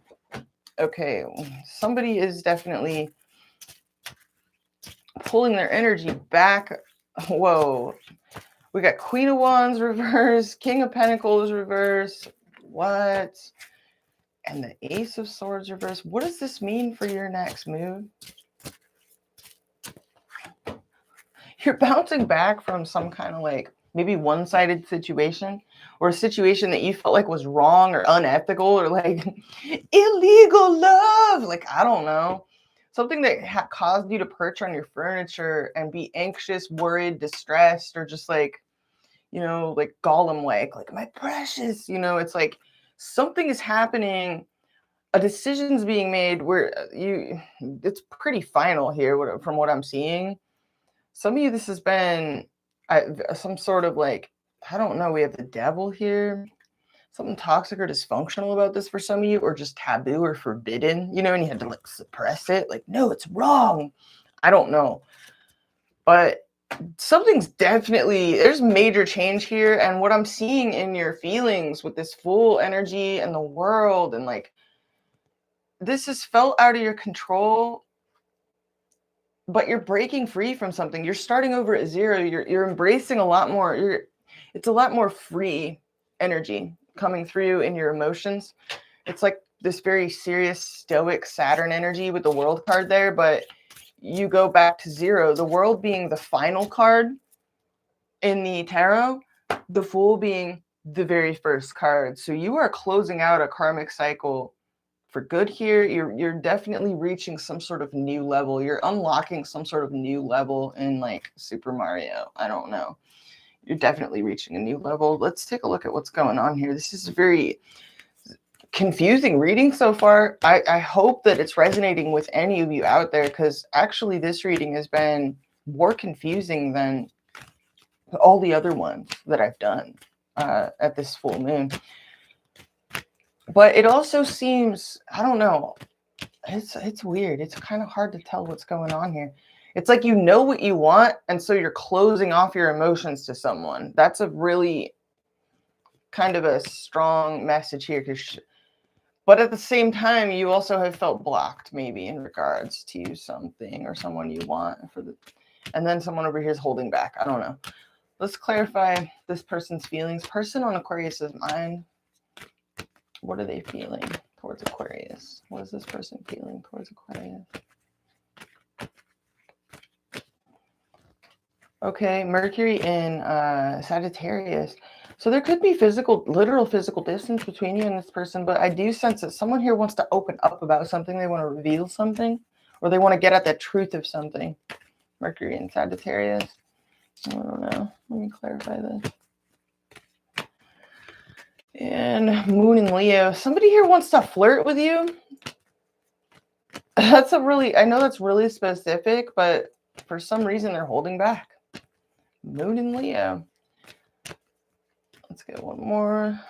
[SPEAKER 1] Okay, somebody is definitely pulling their energy back. Whoa. We got Queen of Wands reverse, King of Pentacles reverse. What? And the Ace of Swords reverse. What does this mean for your next move? You're bouncing back from some kind of like maybe one-sided situation or a situation that you felt like was wrong or unethical or like illegal love. Like, I don't know. Something that caused you to perch on your furniture and be anxious, worried, distressed, or just like, like Gollum-like my precious, it's like something is happening. A decision's being made where it's pretty final here from what I'm seeing. Some of you, this has been some sort of like, I don't know, we have the devil here. Something toxic or dysfunctional about this for some of you, or just taboo or forbidden, and you had to like suppress it. Like, no, it's wrong. I don't know. But something's there's major change here. And what I'm seeing in your feelings with this full energy and the world, and like, this is felt out of your control, but you're breaking free from something. You're starting over at zero. You're embracing a lot more. It's a lot more free energy coming through in your emotions. It's like this very serious, stoic Saturn energy with the World card there, but you go back to zero. The World being the final card in the tarot, the Fool being the very first card. So you are closing out a karmic cycle for good here. You're definitely reaching some sort of new level. You're unlocking some sort of new level in like Super Mario. I don't know. You're definitely reaching a new level. Let's take a look at what's going on here. This is a very confusing reading so far. I hope that it's resonating with any of you out there, because actually this reading has been more confusing than all the other ones that I've done at this full moon. But it also seems, I don't know, it's weird. It's kind of hard to tell what's going on here. It's like you know what you want, and so you're closing off your emotions to someone. That's a really kind of a strong message here. But at the same time, you also have felt blocked maybe in regards to something or someone you want and then someone over here is holding back. I don't know. Let's clarify this person's feelings. Person on Aquarius's mind. What are they feeling towards Aquarius? What is this person feeling towards Aquarius? Okay, Mercury in Sagittarius. So there could be literal physical distance between you and this person, but I do sense that someone here wants to open up about something. They want to reveal something, or they want to get at the truth of something. Mercury in Sagittarius. I don't know. Let me clarify this. And Moon in Leo. Somebody here wants to flirt with you. I know that's really specific, but for some reason they're holding back. Moon in Leo. Let's get one more.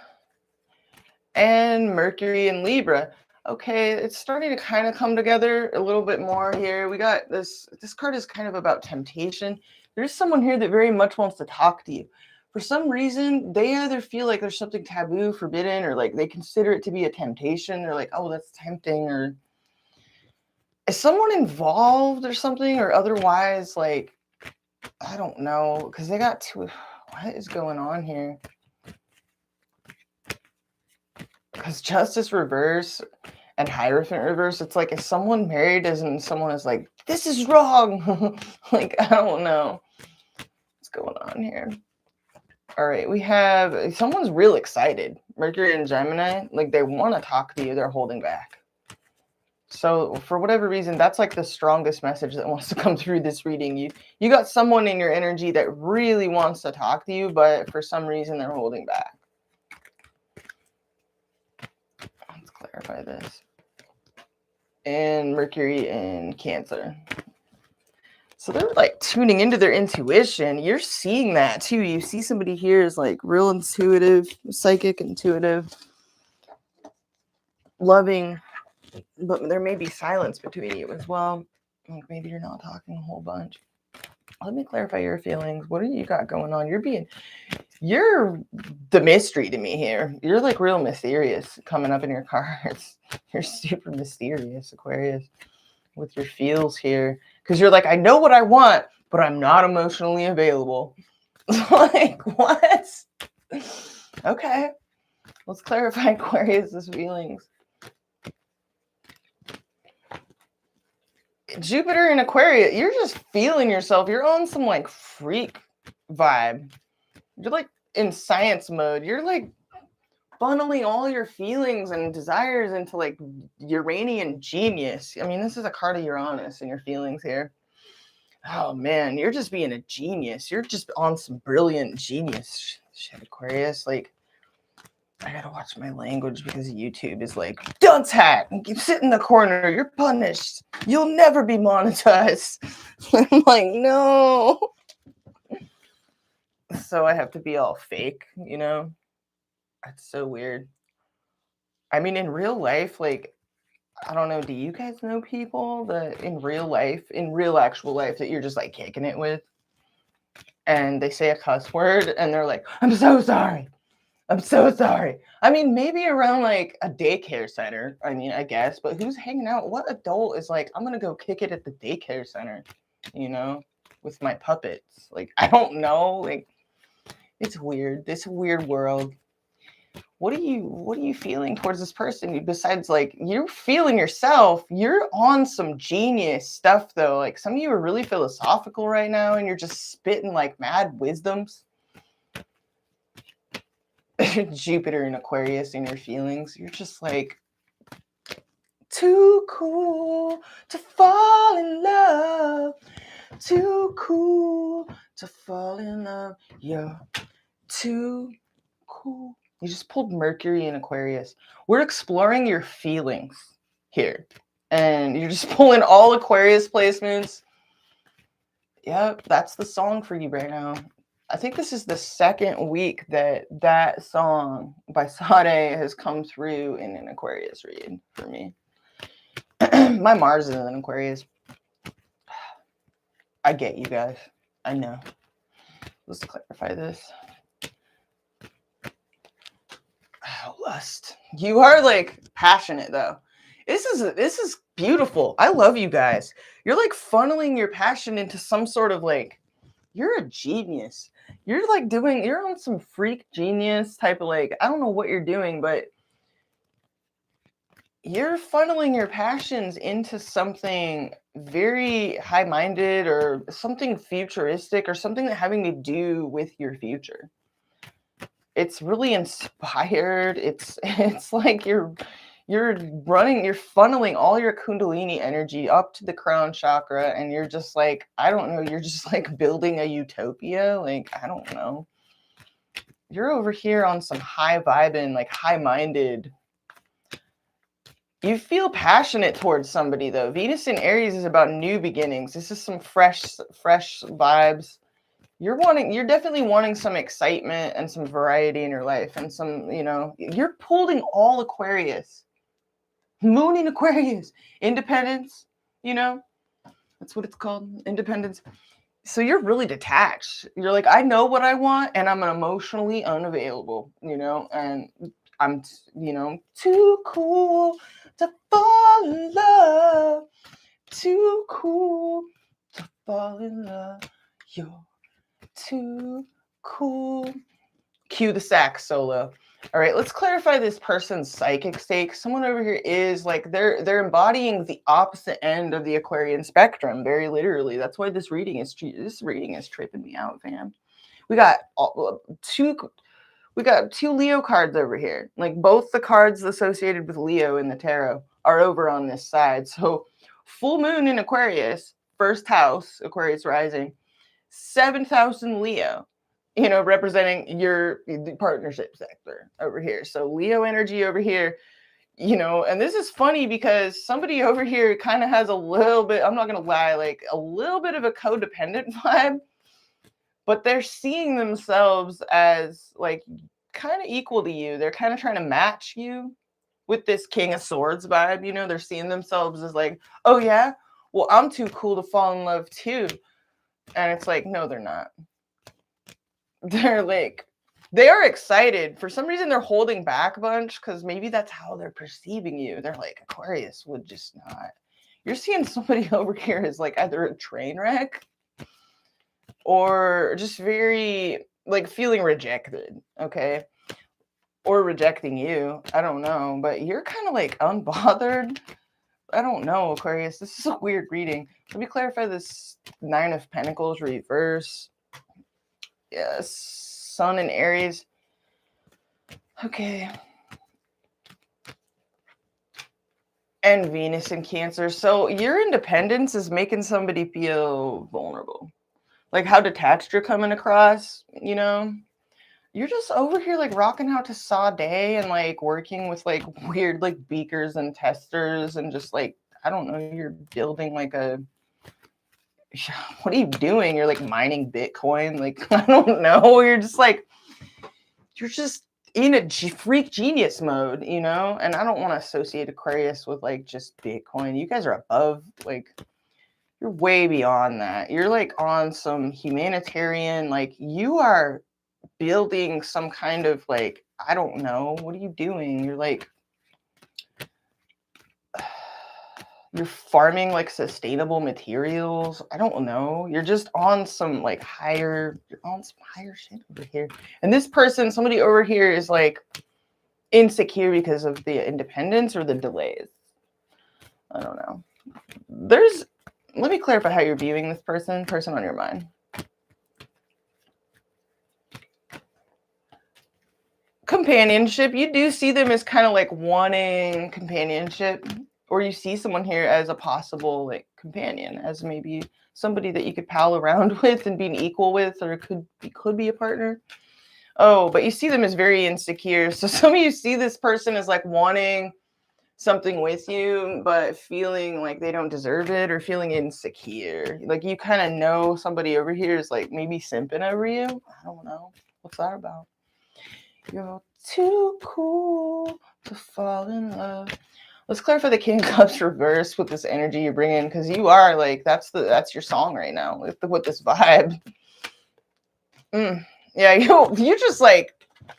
[SPEAKER 1] And Mercury in Libra. Okay, it's starting to kind of come together a little bit more here. We got this card is kind of about temptation. There's someone here that very much wants to talk to you. for some reason, they either feel like there's something taboo, forbidden, or like they consider it to be a temptation. They're like, oh, that's tempting, or is someone involved or something, or otherwise, like, I don't know, because they got two. What is going on here? Because Justice reverse and Hierophant reverse, it's like, if someone married and someone is like, this is wrong. Like, I don't know what's going on here. All right, we have someone's real excited. Mercury and Gemini, like they want to talk to you, they're holding back. So for whatever reason, that's like the strongest message that wants to come through this reading. You got someone in your energy that really wants to talk to you, but for some reason they're holding back. Let's clarify this. And Mercury and Cancer. So they're like tuning into their intuition. You're seeing that too. You see somebody here is like real intuitive, psychic, intuitive, loving, but there may be silence between you as well. Like maybe you're not talking a whole bunch. Let me clarify your feelings. What do you got going on? You're the mystery to me here. You're like real mysterious coming up in your cards. You're super mysterious, Aquarius, with your feels here. Because you're like, I know what I want, but I'm not emotionally available. Like, what? Okay. Let's clarify Aquarius's feelings. Jupiter in Aquarius, you're just feeling yourself. You're on some like freak vibe. You're like in science mode. You're like funneling all your feelings and desires into like Uranian genius. I mean, this is a card of Uranus in your feelings here. Oh man, you're just being a genius. You're just on some brilliant genius shit, Aquarius. Like, I gotta watch my language because YouTube is like, don't hack. You sit in the corner. You're punished. You'll never be monetized. I'm like, no. So I have to be all fake, you know? That's so weird. I mean, in real life, like, I don't know, do you guys know people that in real life, in real actual life, that you're just like kicking it with? And they say a cuss word and they're like, I'm so sorry. I'm so sorry. I mean, maybe around like a daycare center. I mean, I guess, but who's hanging out? What adult is like, I'm going to go kick it at the daycare center, you know, with my puppets? Like, I don't know. Like, it's weird. This weird world. What are you feeling towards this person? Besides, like, you're feeling yourself. You're on some genius stuff, though. Like, some of you are really philosophical right now, and you're just spitting like mad wisdoms. Jupiter in Aquarius in your feelings. You're just like too cool to fall in love. Too cool to fall in love. You're too cool. You just pulled Mercury in Aquarius. We're exploring your feelings here. And you're just pulling all Aquarius placements. Yep, that's the song for you right now. I think this is the second week that song by Sade has come through in an Aquarius read for me. My Mars is in Aquarius. I get you guys. I know. Let's clarify this. Oh, lust. You are like passionate though. This is beautiful. I love you guys. You're like funneling your passion into some sort of like, you're a genius. You're like you're on some freak genius type of like, I don't know what you're doing, but you're funneling your passions into something very high-minded or something futuristic or something that having to do with your future. It's really inspired. It's like you're funneling all your Kundalini energy up to the crown chakra, and you're just like, I don't know, you're just like building a utopia. Like, I don't know. You're over here on some high vibing, like high-minded. You feel passionate towards somebody though. Venus in Aries is about new beginnings. This is some fresh vibes. You're definitely wanting some excitement and some variety in your life and some, you know, you're pulling all Aquarius. Moon in Aquarius. Independence, you know, that's what it's called. Independence. So you're really detached. You're like, I know what I want, and I'm emotionally unavailable, and I'm too cool to fall in love. Too cool to fall in love. You're too cool. Cue the sax solo. All right, let's clarify this person's psychic state. Someone over here is like they're embodying the opposite end of the Aquarian spectrum, very literally. That's why this reading is tripping me out, fam. We got two Leo cards over here. Like both the cards associated with Leo in the tarot are over on this side. So full moon in Aquarius, first house, Aquarius rising, 7,000 Leo, representing your partnership sector over here. So Leo energy over here, and this is funny because somebody over here kind of has a little bit, I'm not going to lie, like a little bit of a codependent vibe, but they're seeing themselves as like kind of equal to you. They're kind of trying to match you with this King of Swords vibe. They're seeing themselves as like, oh yeah, well, I'm too cool to fall in love too. And it's like, no, they're not. They're like, they are excited. For some reason, they're holding back a bunch because maybe that's how they're perceiving you. They're like, Aquarius would just not. You're seeing somebody over here as like either a train wreck or just very like feeling rejected, okay? Or rejecting you. I don't know, but you're kind of like unbothered. I don't know, Aquarius. This is a weird reading. Let me clarify this Nine of Pentacles reverse. Yes, Sun in Aries. Okay. And Venus in Cancer. So your independence is making somebody feel vulnerable. Like how detached you're coming across, You're just over here like rocking out to Sade and like working with like weird like beakers and testers and just like, I don't know, you're building like what are you doing? You're like mining Bitcoin. Like, I don't know. You're just in a freak genius mode, And I don't want to associate Aquarius with like just Bitcoin. You guys are above, like, you're way beyond that. You're like on some humanitarian, like you are building some kind of like, I don't know, what are you doing? You're like, you're farming like sustainable materials. I don't know. You're just on some like higher shit over here. And this person, somebody over here is like insecure because of the independence or the delays. I don't know. Let me clarify how you're viewing this person on your mind. Companionship. You do see them as kind of like wanting companionship, or you see someone here as a possible like companion, as maybe somebody that you could pal around with and be an equal with, or could be a partner. Oh, but you see them as very insecure. So some of you see this person as like wanting something with you, but feeling like they don't deserve it or feeling insecure. Like you kind of know somebody over here is like maybe simping over you. I don't know. What's that about? You're too cool to fall in love. Let's clarify the King of Cups reverse with this energy you're bringing, because you are like, that's your song right now with this vibe. Yeah, you're just like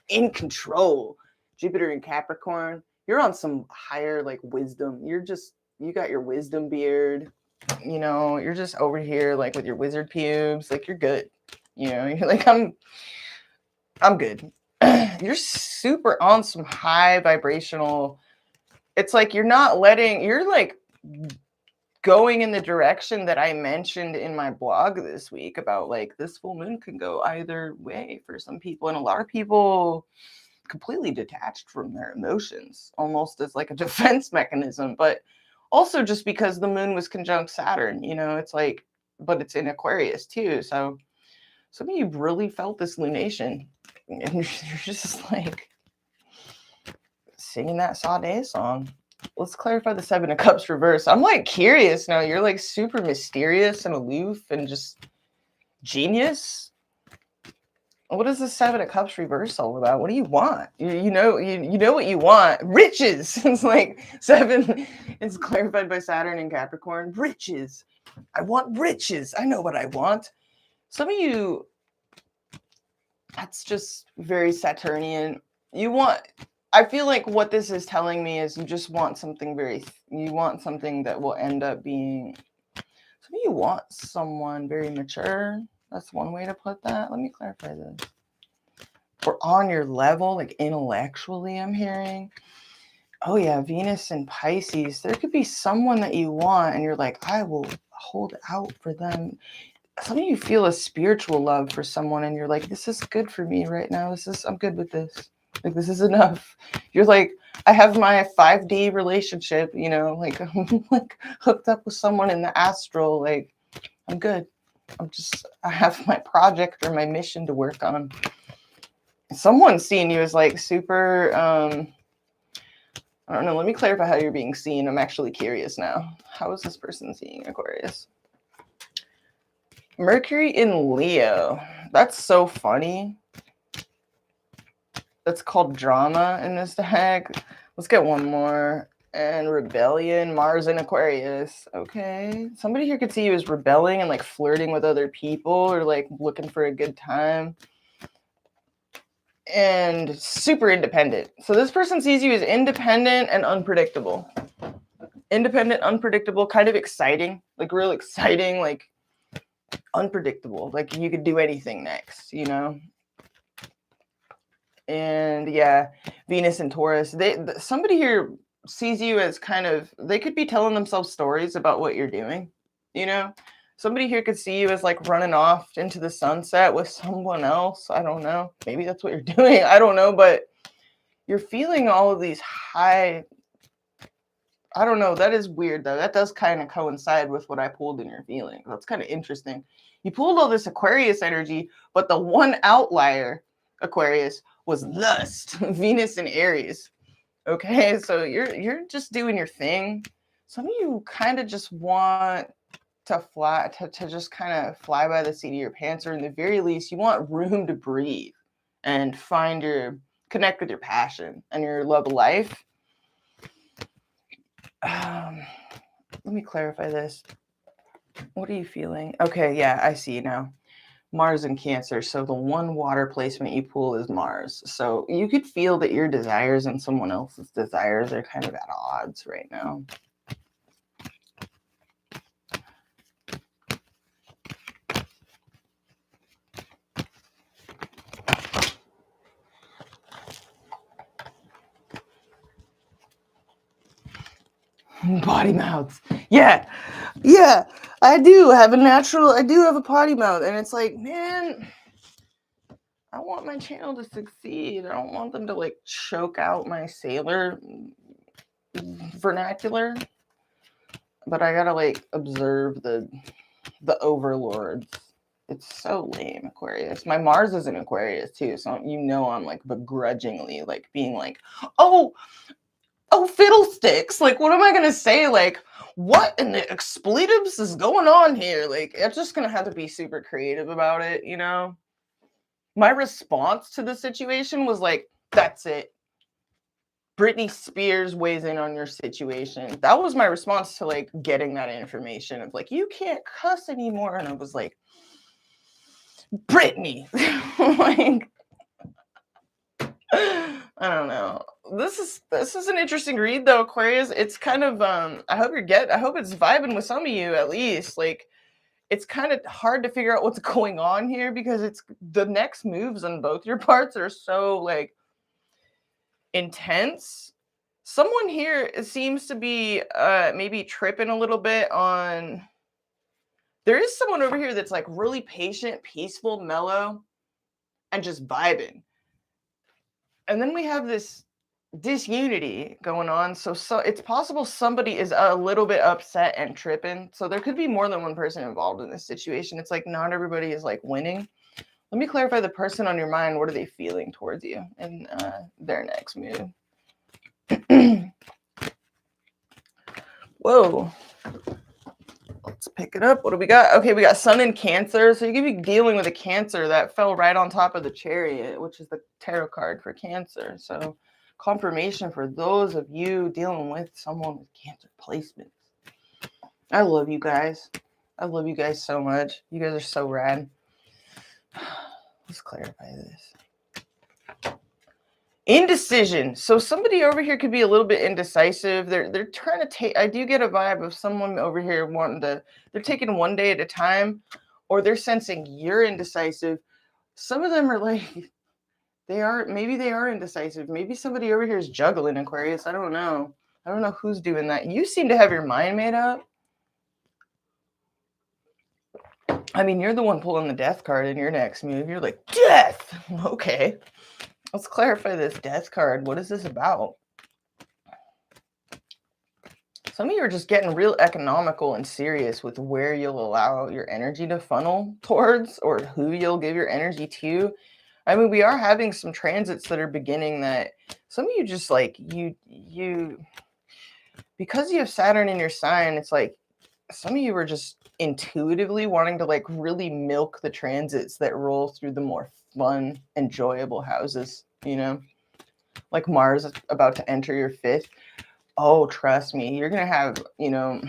[SPEAKER 1] in control. Jupiter in Capricorn. You're on some higher like wisdom. You got your wisdom beard. You're just over here like with your wizard pubes. Like you're good. You're like, I'm good. You're super on some high vibrational. It's like you're like going in the direction that I mentioned in my blog this week about like this full moon can go either way for some people, and a lot of people completely detached from their emotions, almost as like a defense mechanism, but also just because the moon was conjunct Saturn, it's like, but it's in Aquarius too. So some of you really felt this lunation, and you're just like singing that Sade song. Let's clarify the Seven of Cups reverse. I'm like curious now. You're like super mysterious and aloof and just genius. What is the Seven of Cups reverse all about? What do you want? You know what you want. Riches. It's like seven. It's clarified by Saturn in Capricorn. Riches. I want riches. I know what I want. Some of you, that's just very Saturnian. I feel like what this is telling me is you just want something you want something that will end up being, some of you want someone very mature. That's one way to put that. Let me clarify this. Or on your level, like intellectually, I'm hearing. Oh yeah, Venus and Pisces. There could be someone that you want and you're like, I will hold out for them. Some of you feel a spiritual love for someone and you're like, this is good for me right now. I'm good with this. Like, this is enough. You're like, I have my 5D relationship, like I'm like hooked up with someone in the astral. Like, I'm good. I have my project or my mission to work on. Someone's seeing you as like super, I don't know. Let me clarify how you're being seen. I'm actually curious now. How is this person seeing Aquarius? Mercury in Leo. That's so funny. That's called drama in this deck. Let's get one more. And rebellion, Mars in Aquarius. Okay. Somebody here could see you as rebelling and like flirting with other people or like looking for a good time. And super independent. So this person sees you as independent and unpredictable. Independent, unpredictable, kind of exciting, like real exciting, like unpredictable, like you could do anything next, And yeah, Venus and Taurus, somebody here sees you as kind of, they could be telling themselves stories about what you're doing, Somebody here could see you as like running off into the sunset with someone else. I don't know. Maybe that's what you're doing. I don't know, but you're feeling all of these high, I don't know. That is weird, though. That does kind of coincide with what I pulled in your feeling. That's kind of interesting. You pulled all this Aquarius energy, but the one outlier, Aquarius, was lust, Venus and Aries. Okay, so you're just doing your thing. Some of you kind of just want to fly, to just kind of fly by the seat of your pants, or in the very least, you want room to breathe and connect with your passion and your love of life. Let me clarify this. What are you feeling? Okay, yeah, I see now. Mars and Cancer. So the one water placement you pull is Mars. So you could feel that your desires and someone else's desires are kind of at odds right now. Potty mouths. Yeah. I do have a potty mouth. And it's like, man, I want my channel to succeed. I don't want them to like choke out my sailor vernacular. But I gotta like observe the overlords. It's so lame, Aquarius. My Mars is in Aquarius too, so I'm like begrudgingly like being like, oh fiddlesticks. Like, what am I gonna say? Like, what in the expletives is going on here? Like, I'm just gonna have to be super creative about it, My response to the situation was like, that's it. Britney Spears weighs in on your situation. That was my response to like getting that information of like, you can't cuss anymore. And I was like, Britney. Like, I don't know. This is an interesting read though, Aquarius. It's kind of I hope it's vibing with some of you at least. Like, it's kind of hard to figure out what's going on here because it's the next moves on both your parts are so like intense. Someone here seems to be maybe tripping a little bit on. There is someone over here that's like really patient, peaceful, mellow, and just vibing. And then we have this disunity going on. So it's possible somebody is a little bit upset and tripping. So there could be more than one person involved in this situation. It's like not everybody is like winning. Let me clarify the person on your mind. What are they feeling towards you in their next move? Whoa. Let's pick it up. What do we got? Okay, we got Sun in Cancer. So you could be dealing with a Cancer that fell right on top of the Chariot, which is the tarot card for Cancer. So confirmation for those of you dealing with someone with Cancer placements. I love you guys. I love you guys so much. You guys are so rad. Let's clarify this. Indecision. So somebody over here could be a little bit indecisive. They're trying to take, I do get a vibe of someone over here wanting to, they're taking one day at a time, or they're sensing you're indecisive. Some of them are like, maybe they are indecisive. Maybe somebody over here is juggling, Aquarius. I don't know. I don't know who's doing that. You seem to have your mind made up. I mean, you're the one pulling the death card in your next move. You're like, death! Okay. Let's clarify this death card. What is this about? Some of you are just getting real economical and serious with where you'll allow your energy to funnel towards, or who you'll give your energy to. I mean, we are having some transits that are beginning that some of you just like, because you have Saturn in your sign, it's like some of you are just intuitively wanting to like really milk the transits that roll through the more fun, enjoyable houses, you know, like Mars is about to enter your 5th. Oh, trust me, you're going to have, you know,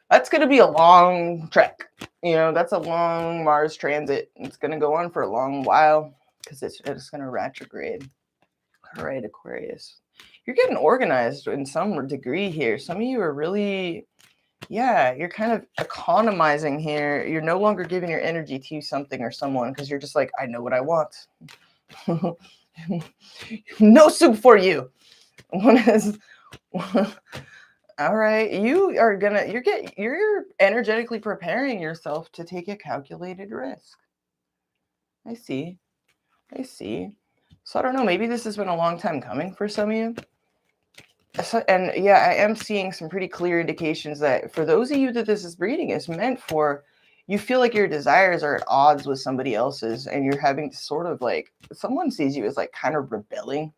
[SPEAKER 1] that's going to be a long trek. You know, that's a long Mars transit. It's going to go on for a long while because it's going to retrograde. All right, Aquarius. You're getting organized in some degree here. Some of you are really, yeah, you're kind of economizing here. You're no longer giving your energy to something or someone because you're just like, I know what I want. No soup for you. All right, you're energetically preparing yourself to take a calculated risk. I see. So I don't know, maybe this has been a long time coming for some of you. So, and yeah, I am seeing some pretty clear indications that for those of you that this reading is meant for, you feel like your desires are at odds with somebody else's, and you're having to sort of like, someone sees you as like kind of rebelling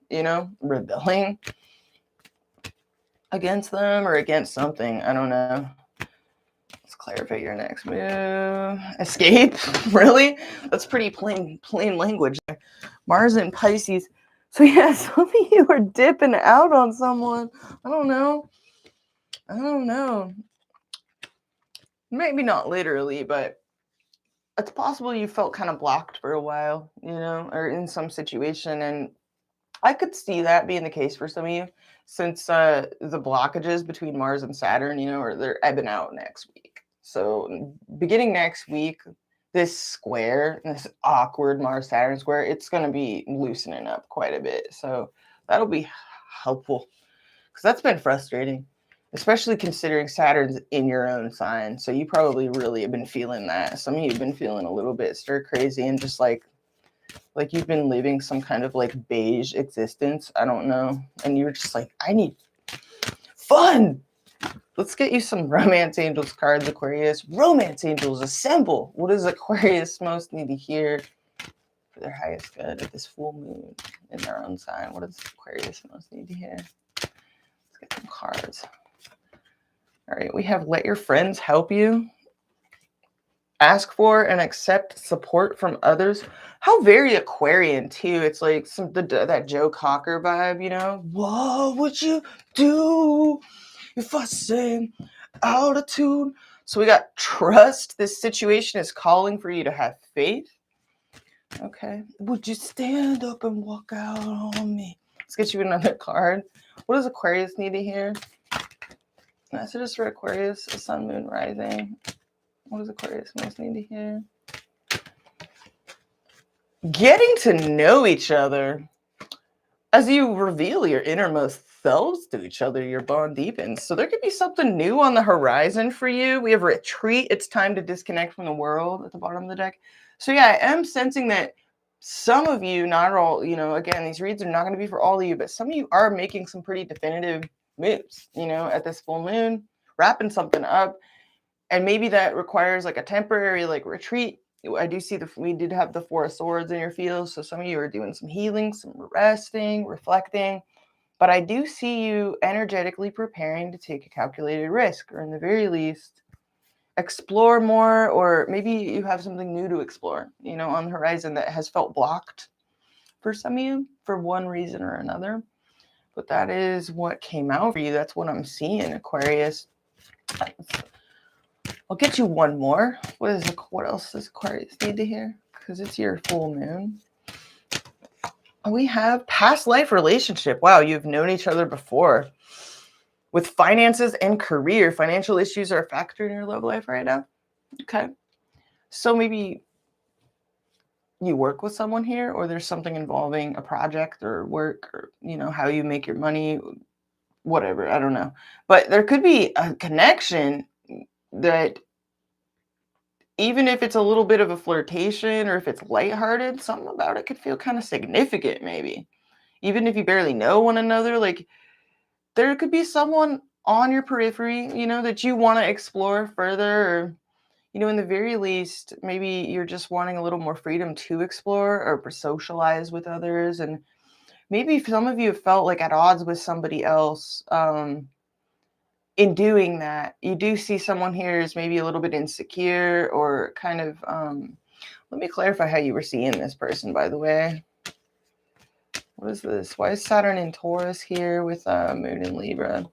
[SPEAKER 1] against them or against something. I don't know. Let's clarify your next move. Escape? Really? That's pretty plain language. Mars and Pisces. So yeah, some of you are dipping out on someone. I don't know. Maybe not literally, but it's possible you felt kind of blocked for a while, you know, or in some situation. And I could see that being the case for some of you, since the blockages between Mars and Saturn, you know, they're ebbing out next week. So beginning next week, this awkward Mars-Saturn square, it's going to be loosening up quite a bit. So that'll be helpful because that's been frustrating, especially considering Saturn's in your own sign. So you probably really have been feeling that. Some of you have been feeling a little bit stir crazy and just like you've been living some kind of like beige existence. I don't know. And you're just like, I need fun. Let's get you some Romance Angels cards, Aquarius. Romance Angels, assemble. What does Aquarius most need to hear for their highest good at this full moon in their own sign? What does Aquarius most need to hear? Let's get some cards. All right, we have let your friends help you. Ask for and accept support from others. How very Aquarian too. It's like that Joe Cocker vibe, you know? What would you do if I sang out of tune? So we got trust. This situation is calling for you to have faith. Okay. Would you stand up and walk out on me? Let's get you another card. What does Aquarius need to hear? Messages for Aquarius, a sun, moon, rising. What does Aquarius most need to hear? Getting to know each other. As you reveal your innermost selves to each other, your bond deepens. So there could be something new on the horizon for you. We have retreat. It's time to disconnect from the world at the bottom of the deck. So yeah, I am sensing that some of you, not all, you know, again, these reads are not going to be for all of you, but some of you are making some pretty definitive moves, you know, at this full moon, wrapping something up. And maybe that requires like a temporary like retreat. I do see we did have the 4 of Swords in your field. So some of you are doing some healing, some resting, reflecting. But I do see you energetically preparing to take a calculated risk, or in the very least, explore more, or maybe you have something new to explore, you know, on the horizon that has felt blocked for some of you for one reason or another. But that is what came out for you. That's what I'm seeing, Aquarius. I'll get you one more. What else does Aquarius need to hear? Because it's your full moon. We have past life relationship. Wow, you've known each other before. With finances and career, financial issues are a factor in your love life right now. Okay. So maybe you work with someone here, or there's something involving a project or work, or, you know, how you make your money, whatever. I don't know. But there could be a connection that, even if it's a little bit of a flirtation or if it's lighthearted, something about it could feel kind of significant, maybe. Even if you barely know one another, like, there could be someone on your periphery, you know, that you want to explore further, or, you know, in the very least, maybe you're just wanting a little more freedom to explore or socialize with others. And maybe some of you have felt like at odds with somebody else. In doing that, you do see someone here is maybe a little bit insecure or kind of, let me clarify how you were seeing this person, by the way. What is this? Why is Saturn in Taurus here with Moon in Libra?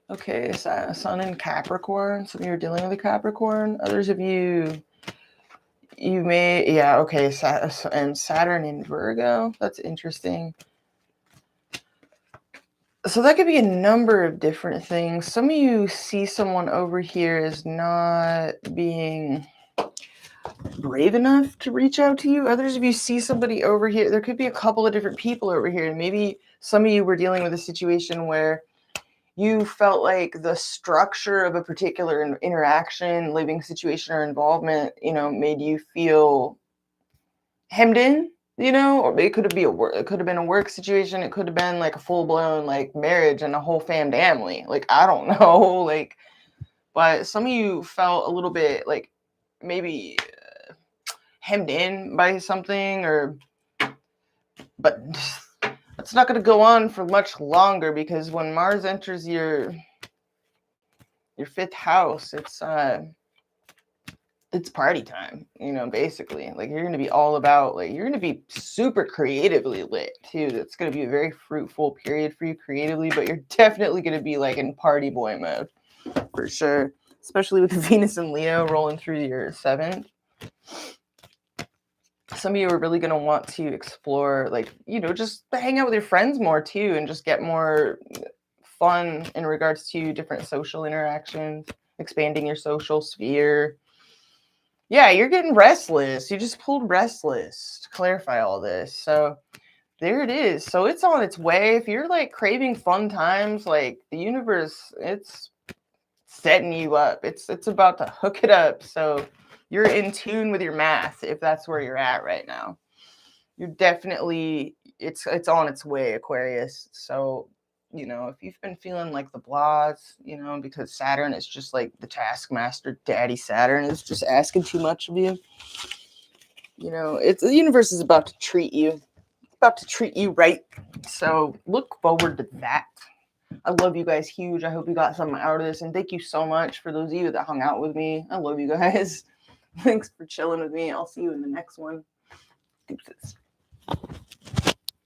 [SPEAKER 1] Okay, Sun in Capricorn. Some of you are dealing with a Capricorn. Others of you may, yeah, okay, and Saturn in Virgo. That's interesting. So that could be a number of different things. Some of you see someone over here as not being brave enough to reach out to you. Others of you see somebody over here. There could be a couple of different people over here. And maybe some of you were dealing with a situation where you felt like the structure of a particular interaction, living situation, or involvement, you know, made you feel hemmed in, you know, or it could be it could have been a work situation. It could have been like a full blown like marriage and a whole family. Like, I don't know, like, but some of you felt a little bit like maybe hemmed in by something, or, but it's not going to go on for much longer, because when Mars enters your fifth house, it's party time, you know, basically. Like, you're going to be all about, like, you're going to be super creatively lit too. That's going to be a very fruitful period for you creatively, but you're definitely going to be like in party boy mode for sure, especially with Venus and Leo rolling through your seventh. Some of you are really going to want to explore, like, you know, just hang out with your friends more too, and just get more fun in regards to different social interactions, expanding your social sphere. Yeah, you're getting restless. You just pulled restless to clarify all this. So there it is. So it's on its way. If you're like craving fun times, like, the universe, it's setting you up. It's about to hook it up. So you're in tune with your math if that's where you're at right now. You're definitely, it's on its way, Aquarius. So, you know, if you've been feeling like the blahs, you know, because Saturn is just like the taskmaster, Daddy Saturn is just asking too much of you. You know, the universe is about to treat you. It's about to treat you right. So look forward to that. I love you guys huge. I hope you got something out of this. And thank you so much for those of you that hung out with me. I love you guys. Thanks for chilling with me. I'll see you in the next one. Deuces.